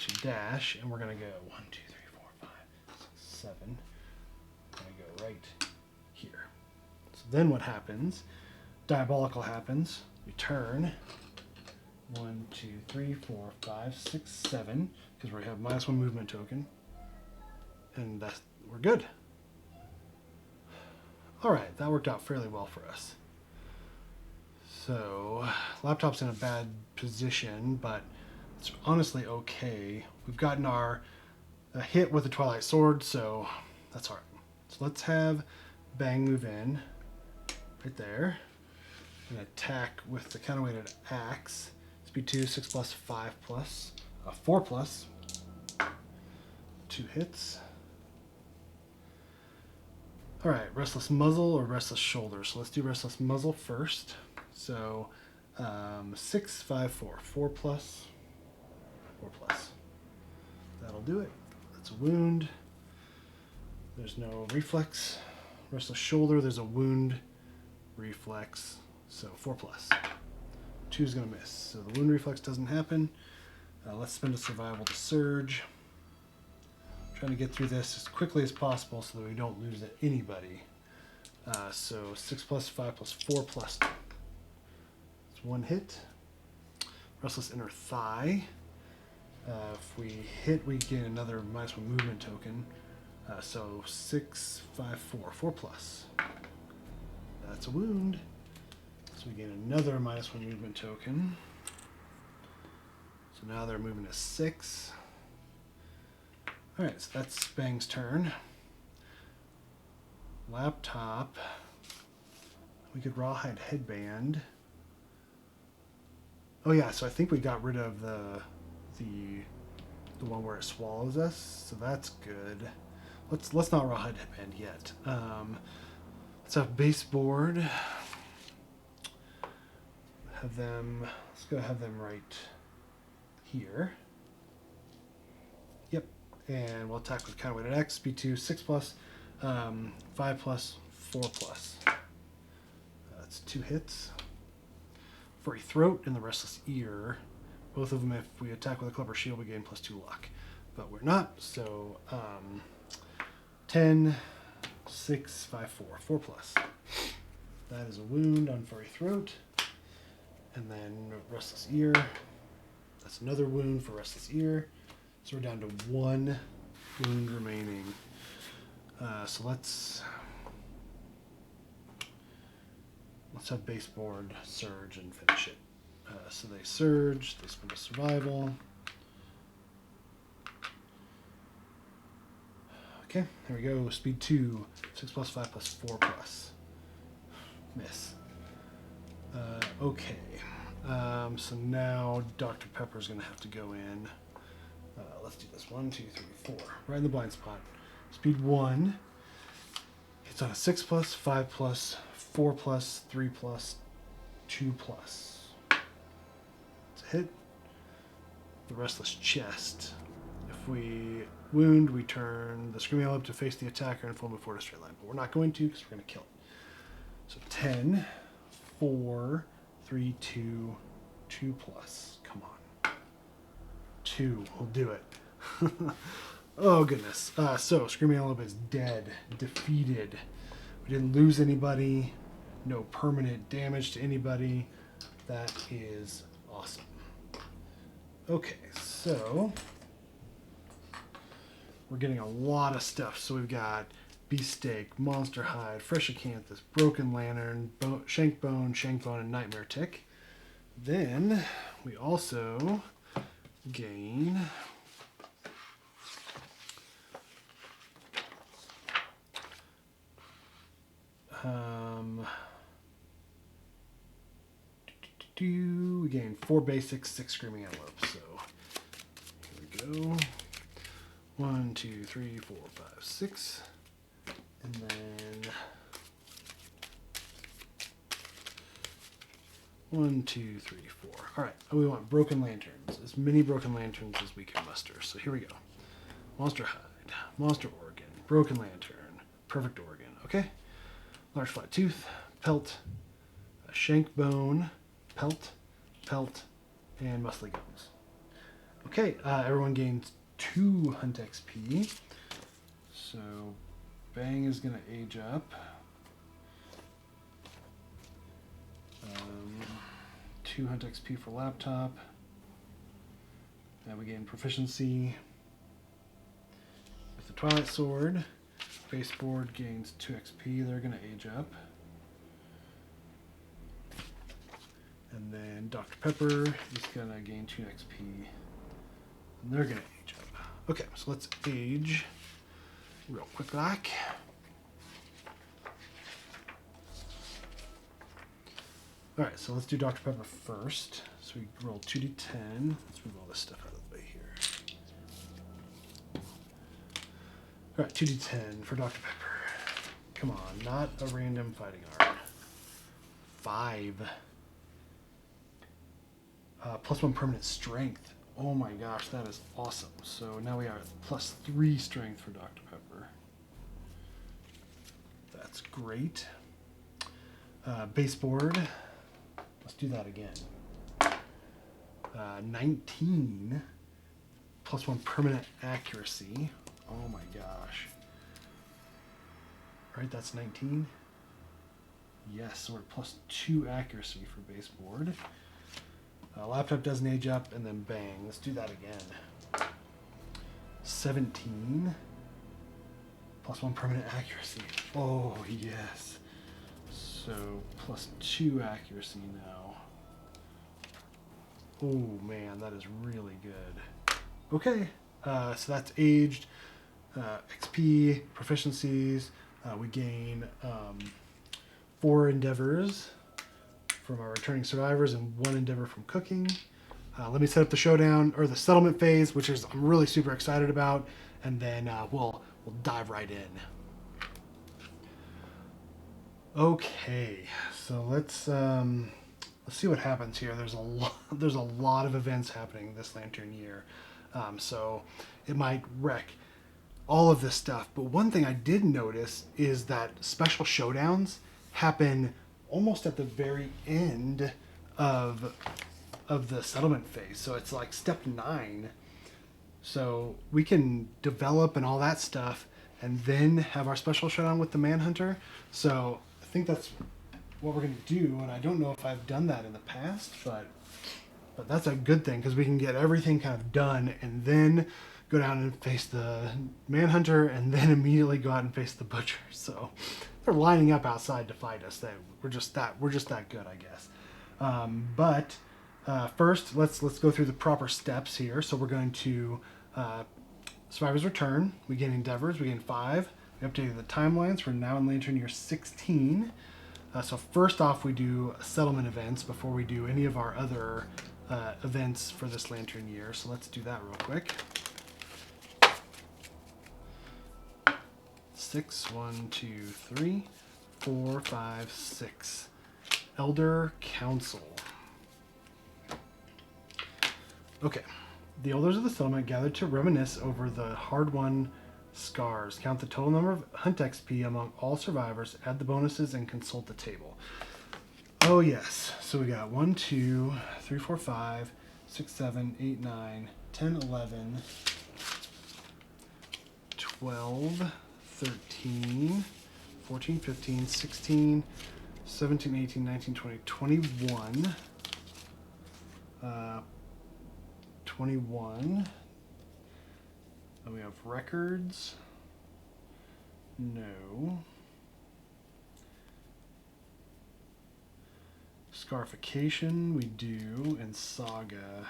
to dash, and we're gonna go 1, 2, 3, 4, 5, 6, 7. I'm going to go right here. So then what happens? Diabolical happens. We turn. 1, 2, 3, 4, 5, 6, 7. Because we have -1 movement token. And we're good. Alright, that worked out fairly well for us. So, laptop's in a bad position, but it's honestly okay. We've gotten a hit with the Twilight Sword, so that's alright. So let's have Bang move in, right there, and attack with the counterweighted axe. Speed 2, 6+, 5+, 4+, 2 hits. All right, Restless Muzzle or Restless Shoulder. So let's do Restless Muzzle first. So 6, 5, 4, 4+, 4+. That'll do it. That's a wound. There's no reflex. Restless Shoulder, there's a wound reflex. So 4+. 2 is going to miss. So the wound reflex doesn't happen. Let's spend a survival to surge. Trying to get through this as quickly as possible so that we don't lose anybody. So 6+, 5+, 4+. It's 1 hit. Restless Inner Thigh. If we hit, we gain another -1 movement token. So 6, 5, 4, 4+. That's a wound. So we gain another -1 movement token. So now their movement is 6. Alright, so that's Bang's turn. Laptop. We could Rawhide Headband. Oh yeah, so I think we got rid of the the one where it swallows us, so that's good. Let's not rawhide headband yet. Let's have baseboard. Let's go have them right here. Yep, and we'll attack with counterweighted X, speed 2, 6+, 5+, 4+. That's 2 hits. Furry Throat and the Restless Ear. Both of them, if we attack with a Clever Shield, we gain +2 luck. But we're not, so 10, 6, 5, 4, 4+. That is a wound on Furry Throat. And then Restless Ear. That's another wound for Restless Ear. So we're down to 1 wound remaining. So let's have baseboard surge and finish it. So they surge, they spend a survival. Okay, there we go. Speed 2, 6+, 5+, 4+. Miss. Okay. So now Dr. Pepper's going to have to go in. Let's do this. 1, 2, 3, 4. Right in the blind spot. Speed 1. It's on a 6+, 5+, 4+, 3+, 2+. It's a hit. The Restless Chest. If we wound, we turn the Screaming Antelope to face the attacker and full move forward a straight line. But we're not going to because we're going to kill it. So 10, 4, 3, 2, 2+. Come on. 2. We'll do it. Oh, goodness. So Screaming Antelope is dead. Defeated. We didn't lose anybody. No permanent damage to anybody. That is awesome. Okay, so we're getting a lot of stuff. So we've got Beefsteak, Monster Hide, Fresh Acanthus, Broken Lantern, Shankbone, and Nightmare Tick. Then we also gain we gain 4 basics, 6 Screaming Antelopes. So here we go. 1, 2, 3, 4, 5, 6. And then 1, 2, 3, 4. All right, we want Broken Lanterns, as many Broken Lanterns as we can muster. So here we go. Monster Hide, Monster Organ, Broken Lantern, Perfect Organ. Okay. Large Flat Tooth, Pelt, Shank Bone, Pelt, and Muscly Gums. Okay, everyone gains 2 Hunt XP. So Bang is going to age up. 2 Hunt XP for Laptop. And we gain proficiency with the Twilight Sword. Baseboard gains 2 XP. They're going to age up. And then Dr. Pepper is going to gain 2 XP. And they're going to age up. Okay, so let's age real quick like. Alright, so let's do Dr. Pepper first. So we roll 2d10. Let's move all this stuff out of the way here. Alright, 2d10 for Dr. Pepper. Come on, not a random fighting art. 5. +1 permanent strength. Oh my gosh, that is awesome. So now we are at +3 strength for Dr. Pepper. That's great. Baseboard. Let's do that again. 19. +1 permanent accuracy. Oh my gosh. Right, that's 19. Yes, so we're at +2 accuracy for baseboard. Laptop doesn't age up, and then bang. Let's do that again. 17. +1 permanent accuracy. Oh, yes. So, +2 accuracy now. Oh, man, that is really good. Okay, so that's aged. XP, proficiencies. We gain 4 endeavors from our returning survivors and 1 endeavor from cooking. Let me set up the showdown or the settlement phase, which is I'm really super excited about, and then we'll dive right in. Okay, so let's see what happens here. There's a lot of events happening this Lantern year, so it might wreck all of this stuff. But one thing I did notice is that special showdowns happen almost at the very end of the settlement phase. So it's like step 9. So we can develop and all that stuff and then have our special showdown with the Manhunter. So I think that's what we're going to do, and I don't know if I've done that in the past, but that's a good thing because we can get everything kind of done and then go down and face the Manhunter and then immediately go out and face the Butcher. So they're lining up outside to fight us. We're just that good, I guess. But first, let's go through the proper steps here. So we're going to Survivor's Return. We gain endeavors. We gain 5. We updated the timelines. We're now in Lantern year 16. So first off, we do settlement events before we do any of our other events for this Lantern year. So let's do that real quick. 6, 1, 2, 3, 4, 5, 6. Elder Council. Okay. The elders of the settlement gathered to reminisce over the hard-won scars. Count the total number of hunt XP among all survivors, add the bonuses, and consult the table. Oh, yes. So we got 1, 2, 3, 4, 5, 6, 7, 8, 9, 10, 11, 12, 13, 14, 15, 16, 17, 18, 19, 20, 21. 21. Then we have records. No. Scarification we do, and Saga.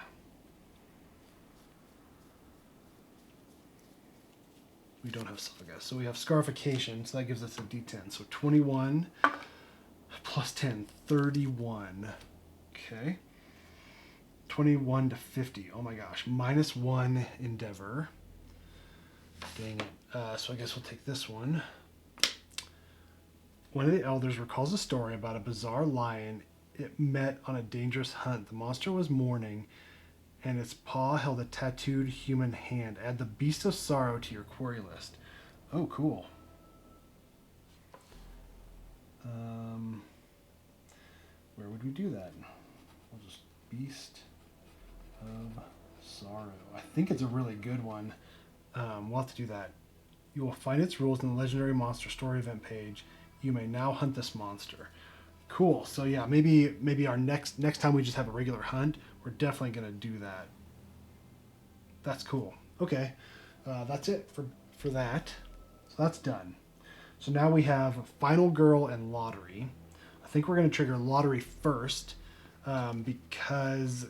We don't have Saga. So we have Scarification, so that gives us a D10. So 21 plus 10, 31. Okay. 21 to 50. Oh my gosh. Minus 1 endeavor. Dang it. So I guess we'll take this one. One of the elders recalls a story about a bizarre lion it met on a dangerous hunt. The monster was mourning, and its paw held a tattooed human hand. Add the Beast of Sorrow to your query list. Oh, cool. Where would we do that? We'll just Beast of Sorrow. I think it's a really good one. We'll have to do that. You will find its rules in the Legendary Monster Story event page. You may now hunt this monster. Cool. So yeah, maybe our next time we just have a regular hunt, we're definitely gonna do that. That's cool. Okay, that's it for that. So that's done. So now we have Final Girl and Lottery. I think we're gonna trigger Lottery first because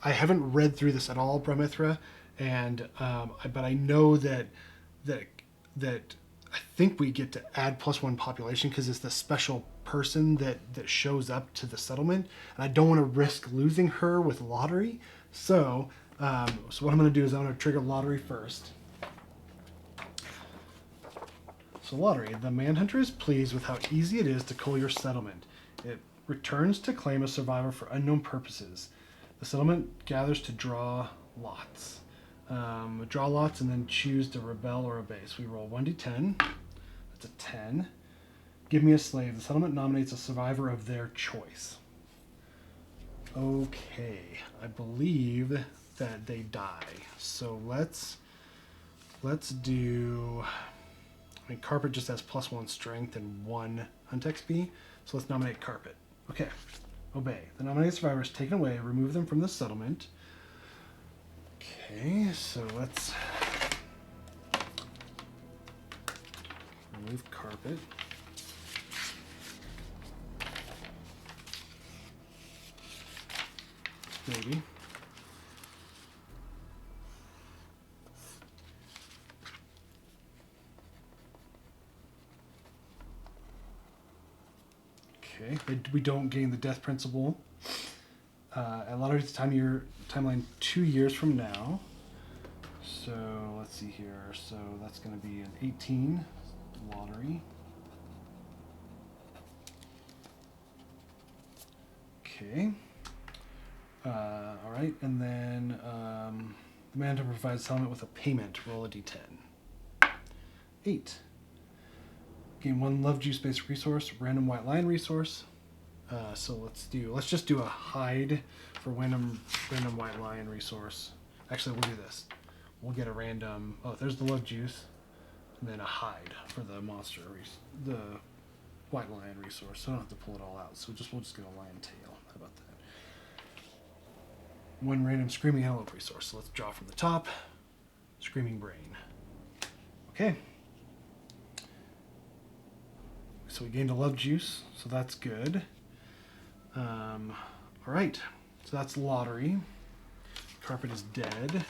I haven't read through this at all, Brahmithra, and but I know that I think we get to add +1 population because it's the special person that shows up to the settlement, and I don't want to risk losing her with Lottery. So what I'm going to do is I'm going to trigger Lottery first. So Lottery, the Manhunter is pleased with how easy it is to cull your settlement. It returns to claim a survivor for unknown purposes. The settlement gathers to draw lots. Draw lots and then choose to rebel or obey. So we roll 1d10. That's a 10. Give me a slave. The settlement nominates a survivor of their choice. Okay, I believe that they die. So let's do. I mean, Carpet just has +1 strength and 1 hunt XP. So let's nominate Carpet. Okay, obey. The nominated survivor is taken away. Remove them from the settlement. Okay, so let's remove Carpet. Maybe. Okay, we don't gain the death principle. A lottery is timeline 2 years from now. So let's see here. So that's going to be an 18 lottery. Okay. All right, and then the manager provides settlement with a payment. Roll a d10. 8. Gain 1 love juice based resource, random white lion resource. So let's just do a hide for random white lion resource. Actually, we'll do this. We'll get a random. Oh, there's the love juice, and then a hide for the monster, the white lion resource. So I don't have to pull it all out. So we'll just get a lion tail. How about that? 1 random screaming antelope resource. So let's draw from the top. Screaming brain. Okay. So we gained a love juice, so that's good. All right, so that's lottery. Carpet is dead.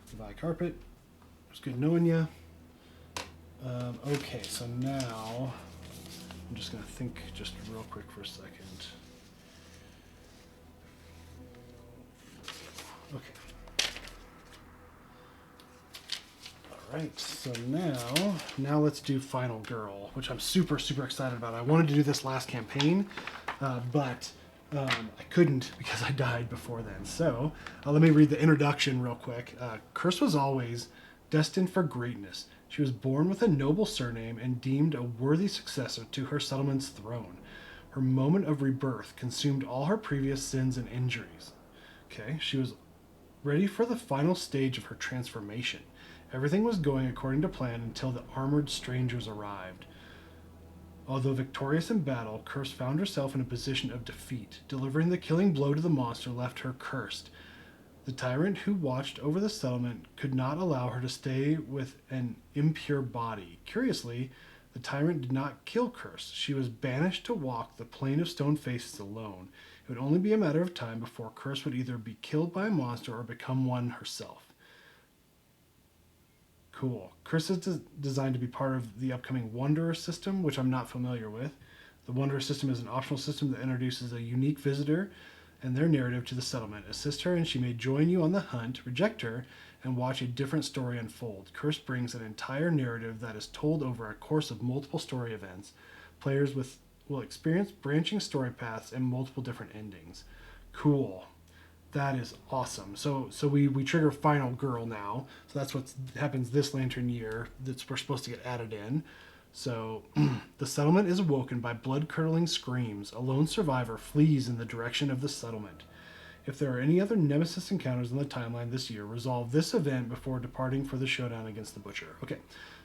Goodbye, carpet. It's good knowing you. Okay, so now I'm just going to think just real quick for a second. Okay. All right, so now let's do Final Girl, which I'm super excited about. I wanted to do this last campaign, but I couldn't because I died before then. So let me read the introduction real quick. Curse was always destined for greatness. She was born with a noble surname and deemed a worthy successor to her settlement's throne. Her moment of rebirth consumed all her previous sins and injuries. Okay, she was ready for the final stage of her transformation. Everything was going according to plan until the armored strangers arrived. Although victorious in battle, Curse found herself in a position of defeat. Delivering the killing blow to the monster left her cursed. The tyrant who watched over the settlement could not allow her to stay with an impure body. Curiously, the tyrant did not kill Curse. She was banished to walk the plane of stone faces alone. It would only be a matter of time before Curse would either be killed by a monster or become one herself. Cool. Curse is designed to be part of the upcoming Wanderer system, which I'm not familiar with. The Wanderer system is an optional system that introduces a unique visitor and their narrative to the settlement. Assist her and she may join you on the hunt, reject her, and watch a different story unfold. Curse brings an entire narrative that is told over a course of multiple story events. Players will experience branching story paths and multiple different endings. Cool. That is awesome. So we trigger Final Girl now. So that's what happens this lantern year. We're supposed to get added in. So the settlement is awoken by blood-curdling screams. A lone survivor flees in the direction of the settlement. If there are any other Nemesis encounters in the timeline this year, resolve this event before departing for the showdown against the Butcher. Okay,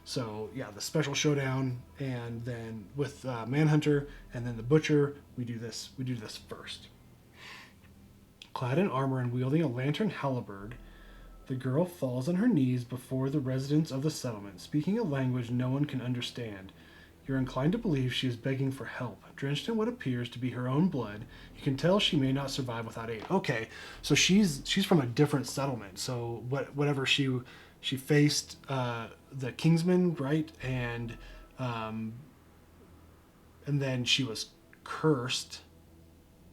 so yeah, the special showdown, and then with Manhunter, and then the Butcher, we do this first. Clad in armor and wielding a lantern halberd, the girl falls on her knees before the residents of the settlement, speaking a language no one can understand. You're inclined to believe she is begging for help. Drenched in what appears to be her own blood, you can tell she may not survive without aid. Okay, so she's from a different settlement. So whatever she faced the Kingsman, right? And then she was cursed.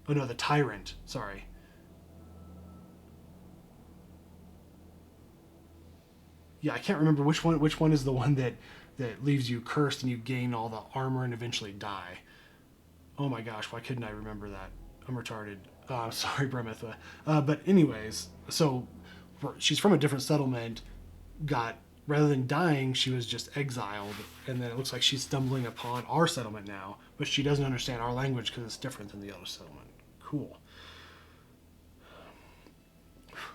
Oh no, the Tyrant. Sorry. Yeah, I can't remember which one is the one that leaves you cursed and you gain all the armor and eventually die. Oh my gosh, why couldn't I remember that? I'm retarded. Sorry, Bremithwa. But anyways, so she's from a different settlement. Rather than dying, she was just exiled, and then it looks like she's stumbling upon our settlement now, but she doesn't understand our language because it's different than the other settlement. Cool.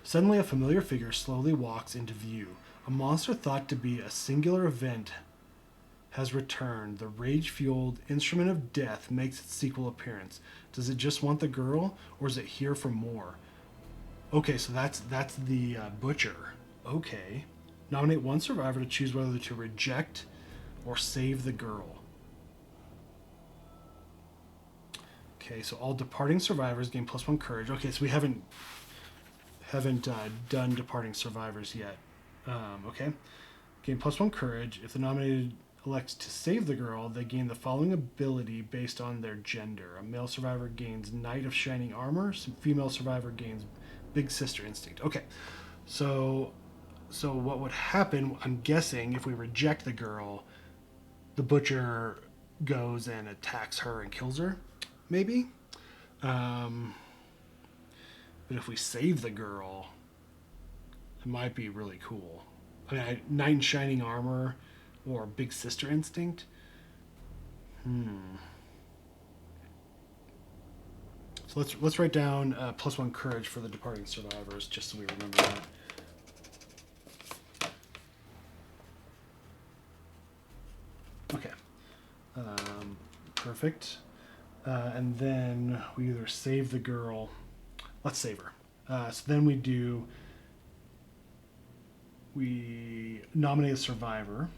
Suddenly, a familiar figure slowly walks into view. A monster thought to be a singular event has returned. The rage-fueled instrument of death makes its sequel appearance. Does it just want the girl, or is it here for more? Okay, so that's the Butcher. Okay. Nominate one survivor to choose whether to reject or save the girl. Okay, so all departing survivors gain +1 courage. Okay, so we haven't done departing survivors yet. Okay. Gain +1 courage. If the nominated elects to save the girl, they gain the following ability based on their gender. A male survivor gains Knight of Shining Armor. Some female survivor gains Big Sister Instinct. Okay, so what would happen, I'm guessing, if we reject the girl, the butcher goes and attacks her and kills her, maybe? But if we save the girl, it might be really cool. I mean, Knight in Shining Armor or Big Sister Instinct. So let's write down +1 courage for the departing survivors, just so we remember that. Okay. Perfect. And then we either save the girl. Let's save her. So then we nominate a survivor.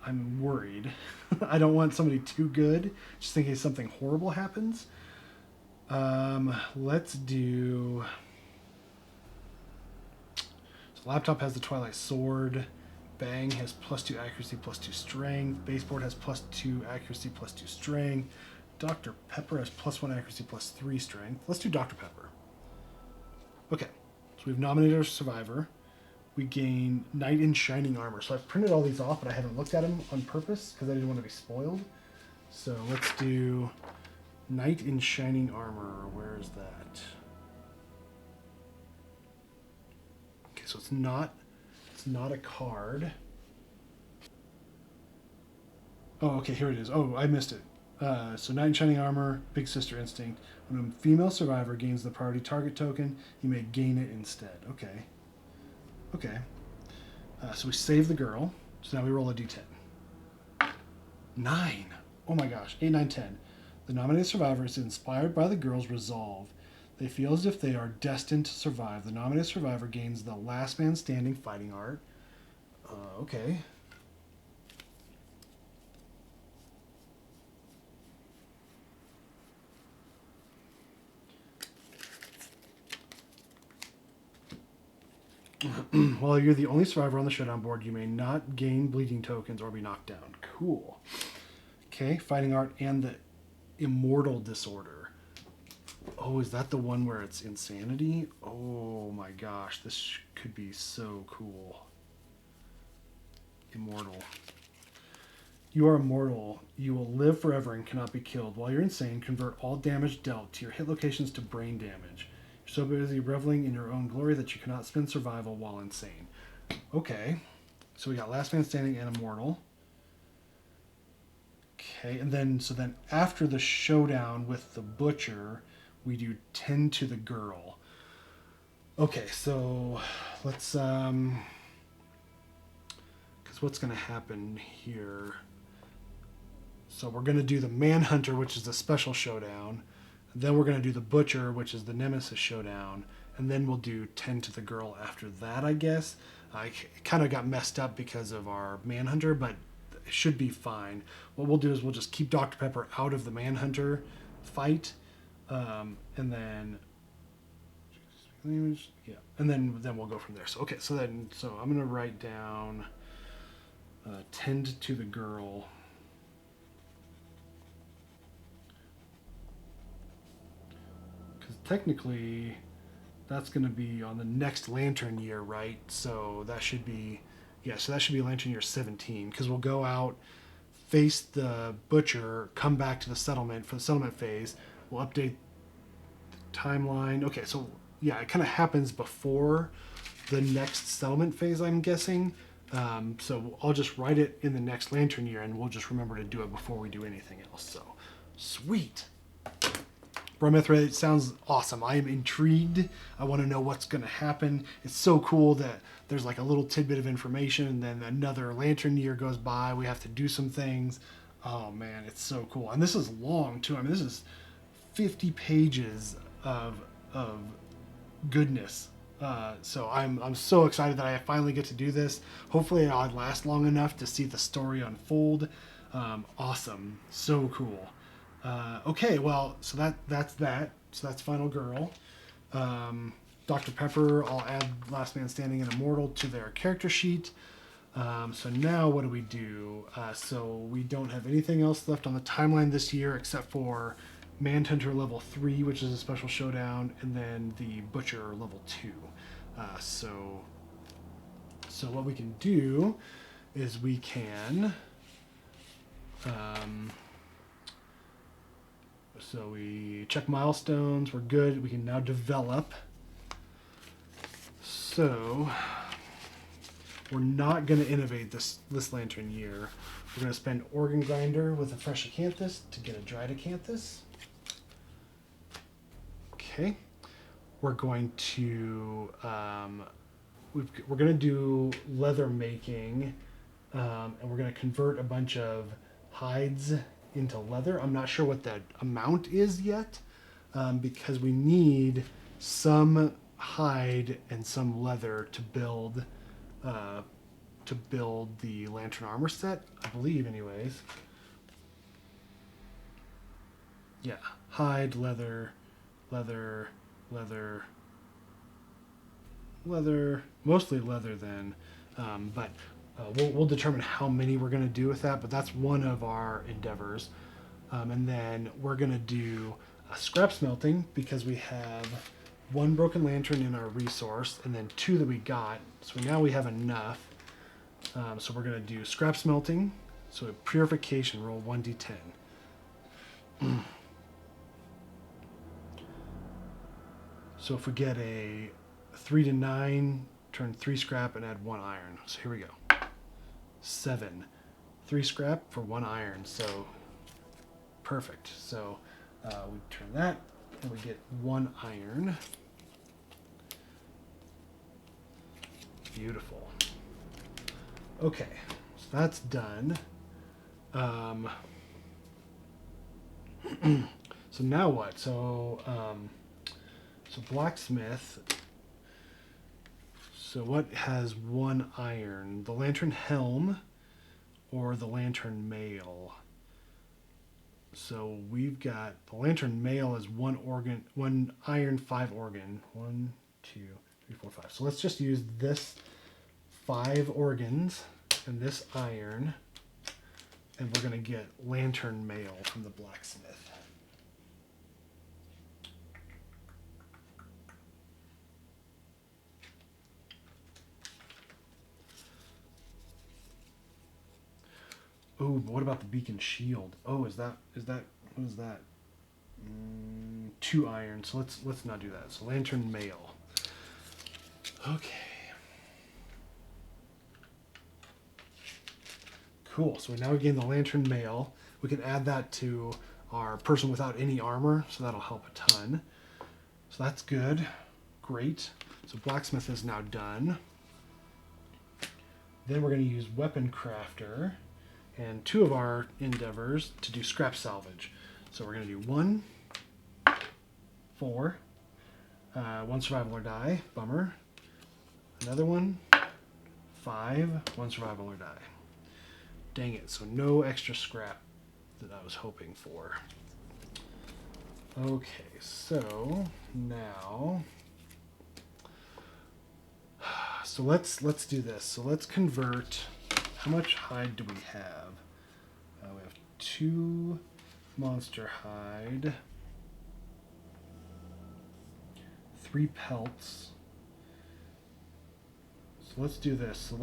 I'm worried. I don't want somebody too good, just in case something horrible happens. Let's do... So Laptop has the Twilight Sword. Bang has +2 accuracy, +2 strength. Baseboard has +2 accuracy, +2 strength. Dr. Pepper has +1 accuracy, +3 strength. Let's do Dr. Pepper. Okay, so we've nominated our survivor. We gain Knight in Shining Armor. So I've printed all these off, but I haven't looked at them on purpose because I didn't want to be spoiled. So let's do Knight in Shining Armor. Where is that? Okay, so it's not a card. Oh, okay, here it is. Oh, I missed it. So Knight in Shining Armor, Big Sister Instinct. When a female survivor gains the priority target token, you may gain it instead. Okay. Okay. So we save the girl. So now we roll a d10. 9. Oh my gosh. 8, 9, 10. The nominated survivor is inspired by the girl's resolve. They feel as if they are destined to survive. The nominated survivor gains the Last Man Standing fighting art. Okay. While you're the only survivor on the showdown board, you may not gain bleeding tokens or be knocked down. Cool. Okay, fighting art and the Immortal Disorder. Oh, is that the one where it's insanity? Oh my gosh, this could be so cool. Immortal. You are immortal. You will live forever and cannot be killed. While you're insane, convert all damage dealt to your hit locations to brain damage. You're so busy reveling in your own glory that you cannot spend survival while insane. Okay. So we got Last Man Standing and Immortal. Okay, and then after the showdown with the butcher, we do tend to the girl. Okay, so let's because what's going to happen here? So we're going to do the Manhunter, which is the special showdown. Then we're going to do the Butcher, which is the Nemesis showdown. And then we'll do tend to the girl after that, I guess. I kind of got messed up because of our Manhunter, but it should be fine. What we'll do is we'll just keep Dr. Pepper out of the Manhunter fight. And then... Yeah, and then we'll go from there. So, okay, so I'm going to write down tend to the girl. Technically, that's going to be on the next Lantern Year, right? So that should be, so that should be Lantern Year 17, because we'll go out, face the Butcher, come back to the settlement for the settlement phase. We'll update the timeline. Okay, so yeah, it kind of happens before the next settlement phase, I'm guessing. So I'll just write it in the next Lantern Year, and we'll just remember to do it before we do anything else. So, sweet. Bromethra, it sounds awesome. I am intrigued. I want to know what's going to happen. It's so cool that there's like a little tidbit of information, and then another Lantern Year goes by. We have to do some things. Oh man, it's so cool. And this is long too. I mean, this is 50 pages of goodness. So I'm so excited that I finally get to do this. Hopefully I'll last long enough to see the story unfold. Awesome. So cool. Okay, well, so that's that. So that's Final Girl. Dr. Pepper, I'll add Last Man Standing and Immortal to their character sheet. So now what do? So we don't have anything else left on the timeline this year except for Manhunter level 3, which is a special showdown, and then the Butcher level 2. So what we can do is we can... so we check milestones, we're good. We can now develop. So we're not going to innovate this lantern year. We're going to spend Organ Grinder with a fresh acanthus to get a dried acanthus. Okay. We're going to we're going to do leather making, and we're going to convert a bunch of hides into leather. I'm not sure what that amount is yet, because we need some hide and some leather to build the lantern armor set, I believe, anyways. Yeah, hide, leather, leather, leather, leather, mostly leather then, but we'll determine how many we're going to do with that, but that's one of our endeavors. And then we're going to do scrap smelting because we have one broken lantern in our resource and then 2 that we got, so now we have enough. So we're going to do scrap smelting, so purification, roll 1d10. So if we get a 3 to 9, turn 3 scrap and add 1 iron. So here we go. 7. 3 scrap for 1 iron. So perfect. So we turn that and we get 1 iron. Beautiful. Okay, so that's done. So now what? So blacksmith. So what has 1 iron? The lantern helm or the lantern mail? So we've got the lantern mail is 1 iron, 5 organ. 1, 2, 3, 4, 5. So let's just use this 5 organs and this iron, and we're going to get lantern mail from the blacksmith. Oh, but what about the beacon shield? Oh, is that what is that? 2 iron. So let's not do that. So lantern mail. Okay. Cool. So now we gain the lantern mail. We can add that to our person without any armor, so that'll help a ton. So that's good. Great. So blacksmith is now done. Then we're going to use weapon crafter and 2 of our endeavors to do scrap salvage. So we're going to do 1, 4, 1 survival or die, bummer. Another one, 5, 1 survival or die. Dang it, so no extra scrap that I was hoping for. Okay, so now, so let's do this. So let's convert. How much hide do we have? We have 2 monster hide, 3 pelts. So let's do this. So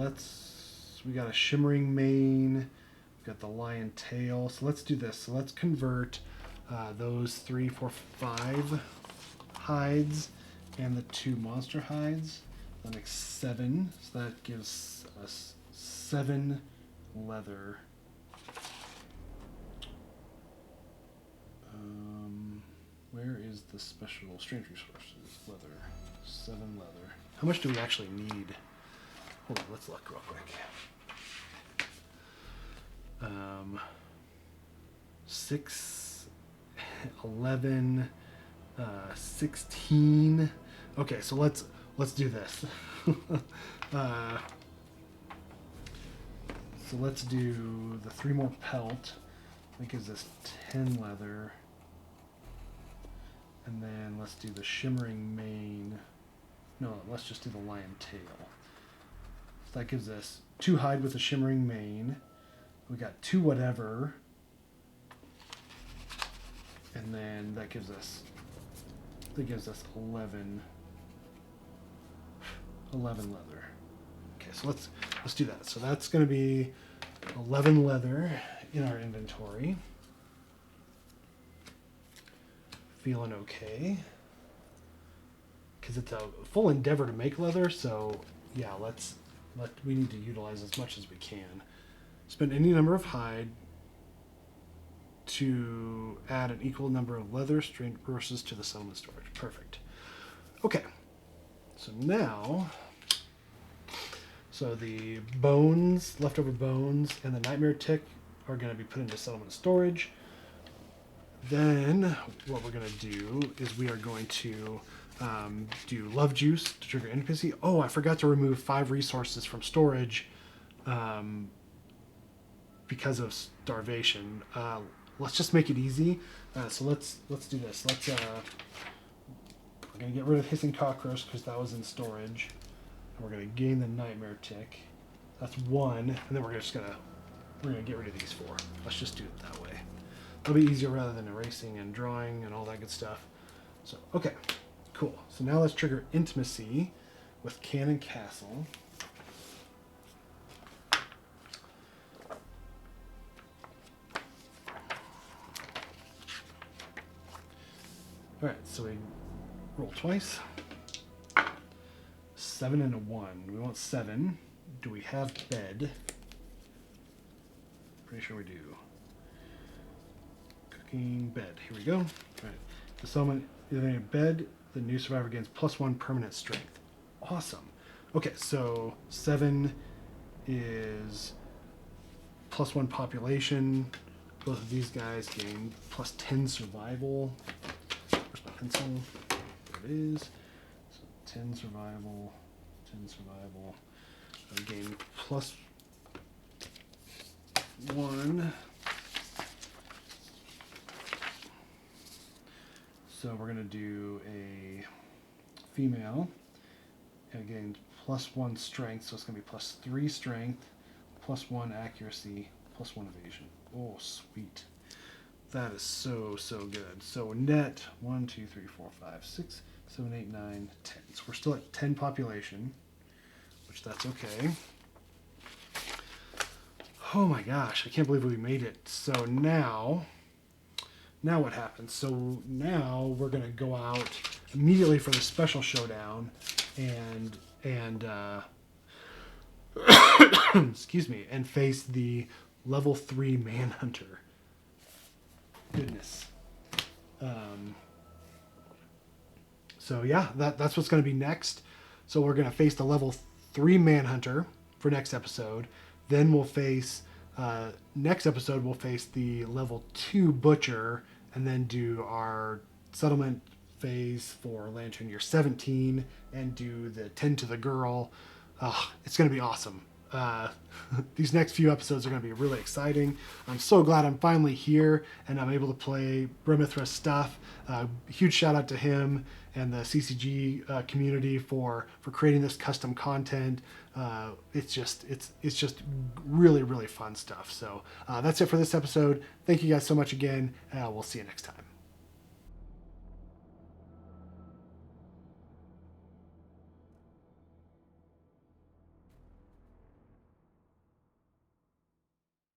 we got a shimmering mane, we've got the lion tail. So let's do this. So let's convert those 3, 4, 5 hides and the 2 monster hides. That makes 7. So that gives us 7 leather. Where is the special strange resources? Leather. 7 leather. How much do we actually need? Hold on, let's look real quick. 6, 11, 16. Okay, so let's do this. So let's do the 3 more pelt. That gives us 10 leather. And then let's do the shimmering mane. No, let's just do the lion tail. So That gives us 2 hide with a shimmering mane. We got 2 whatever. And then that gives us 11 leather. Okay, so let's do that. So that's going to be 11 leather in our inventory. Feeling okay. Because it's a full endeavor to make leather, so yeah, we need to utilize as much as we can. Spend any number of hide to add an equal number of leather strength resources to the settlement storage. Perfect. Okay. So now, the bones, leftover bones, and the nightmare tick are going to be put into settlement storage. Then what we're going to do is we are going to do love juice to trigger intimacy. Oh, I forgot to remove 5 resources from storage because of starvation. Let's just make it easy. So let's do this. We're going to get rid of hissing cockroach because that was in storage. And we're going to gain the nightmare tick. That's 1, and then we're going to get rid of these 4. Let's just do it that way. It'll be easier rather than erasing and drawing and all that good stuff. So, okay, cool. So now let's trigger intimacy with Cannon Castle. All right, so we roll twice. 7 and a 1. We want 7. Do we have bed? Pretty sure we do. Cooking bed. Here we go. All right. The summon is in a bed. The new survivor gains +1 permanent strength. Awesome. Okay, so 7 is +1 population. Both of these guys gain +10 survival. Where's my pencil? There it is. So 10 survival. 10 survival. So gain +1. So we're going to do a female, and it gains +1 strength, so it's going to be +3 strength, +1 accuracy, +1 evasion. Oh, sweet. That is so good. So net 1, 2, 3, 4, 5, 6, 7, 8, 9, 10. So we're still at 10 population, which that's okay. Oh my gosh, I can't believe we made it. So now what happens? So now we're gonna go out immediately for the special showdown and excuse me, and face the level 3 Manhunter. Goodness. So yeah, that's what's gonna be next. So we're gonna face the level 3 Manhunter for next episode. Then we'll face next episode we'll face the level 2 Butcher, and then do our settlement phase for Lantern Year 17 and do the 10 to the Girl. It's going to be awesome. These next few episodes are going to be really exciting. I'm so glad I'm finally here and I'm able to play Bremithra's stuff. Huge shout out to him and the CCG community for creating this custom content. It's just really fun stuff. So that's it for this episode. Thank you guys so much again. We'll see you next time.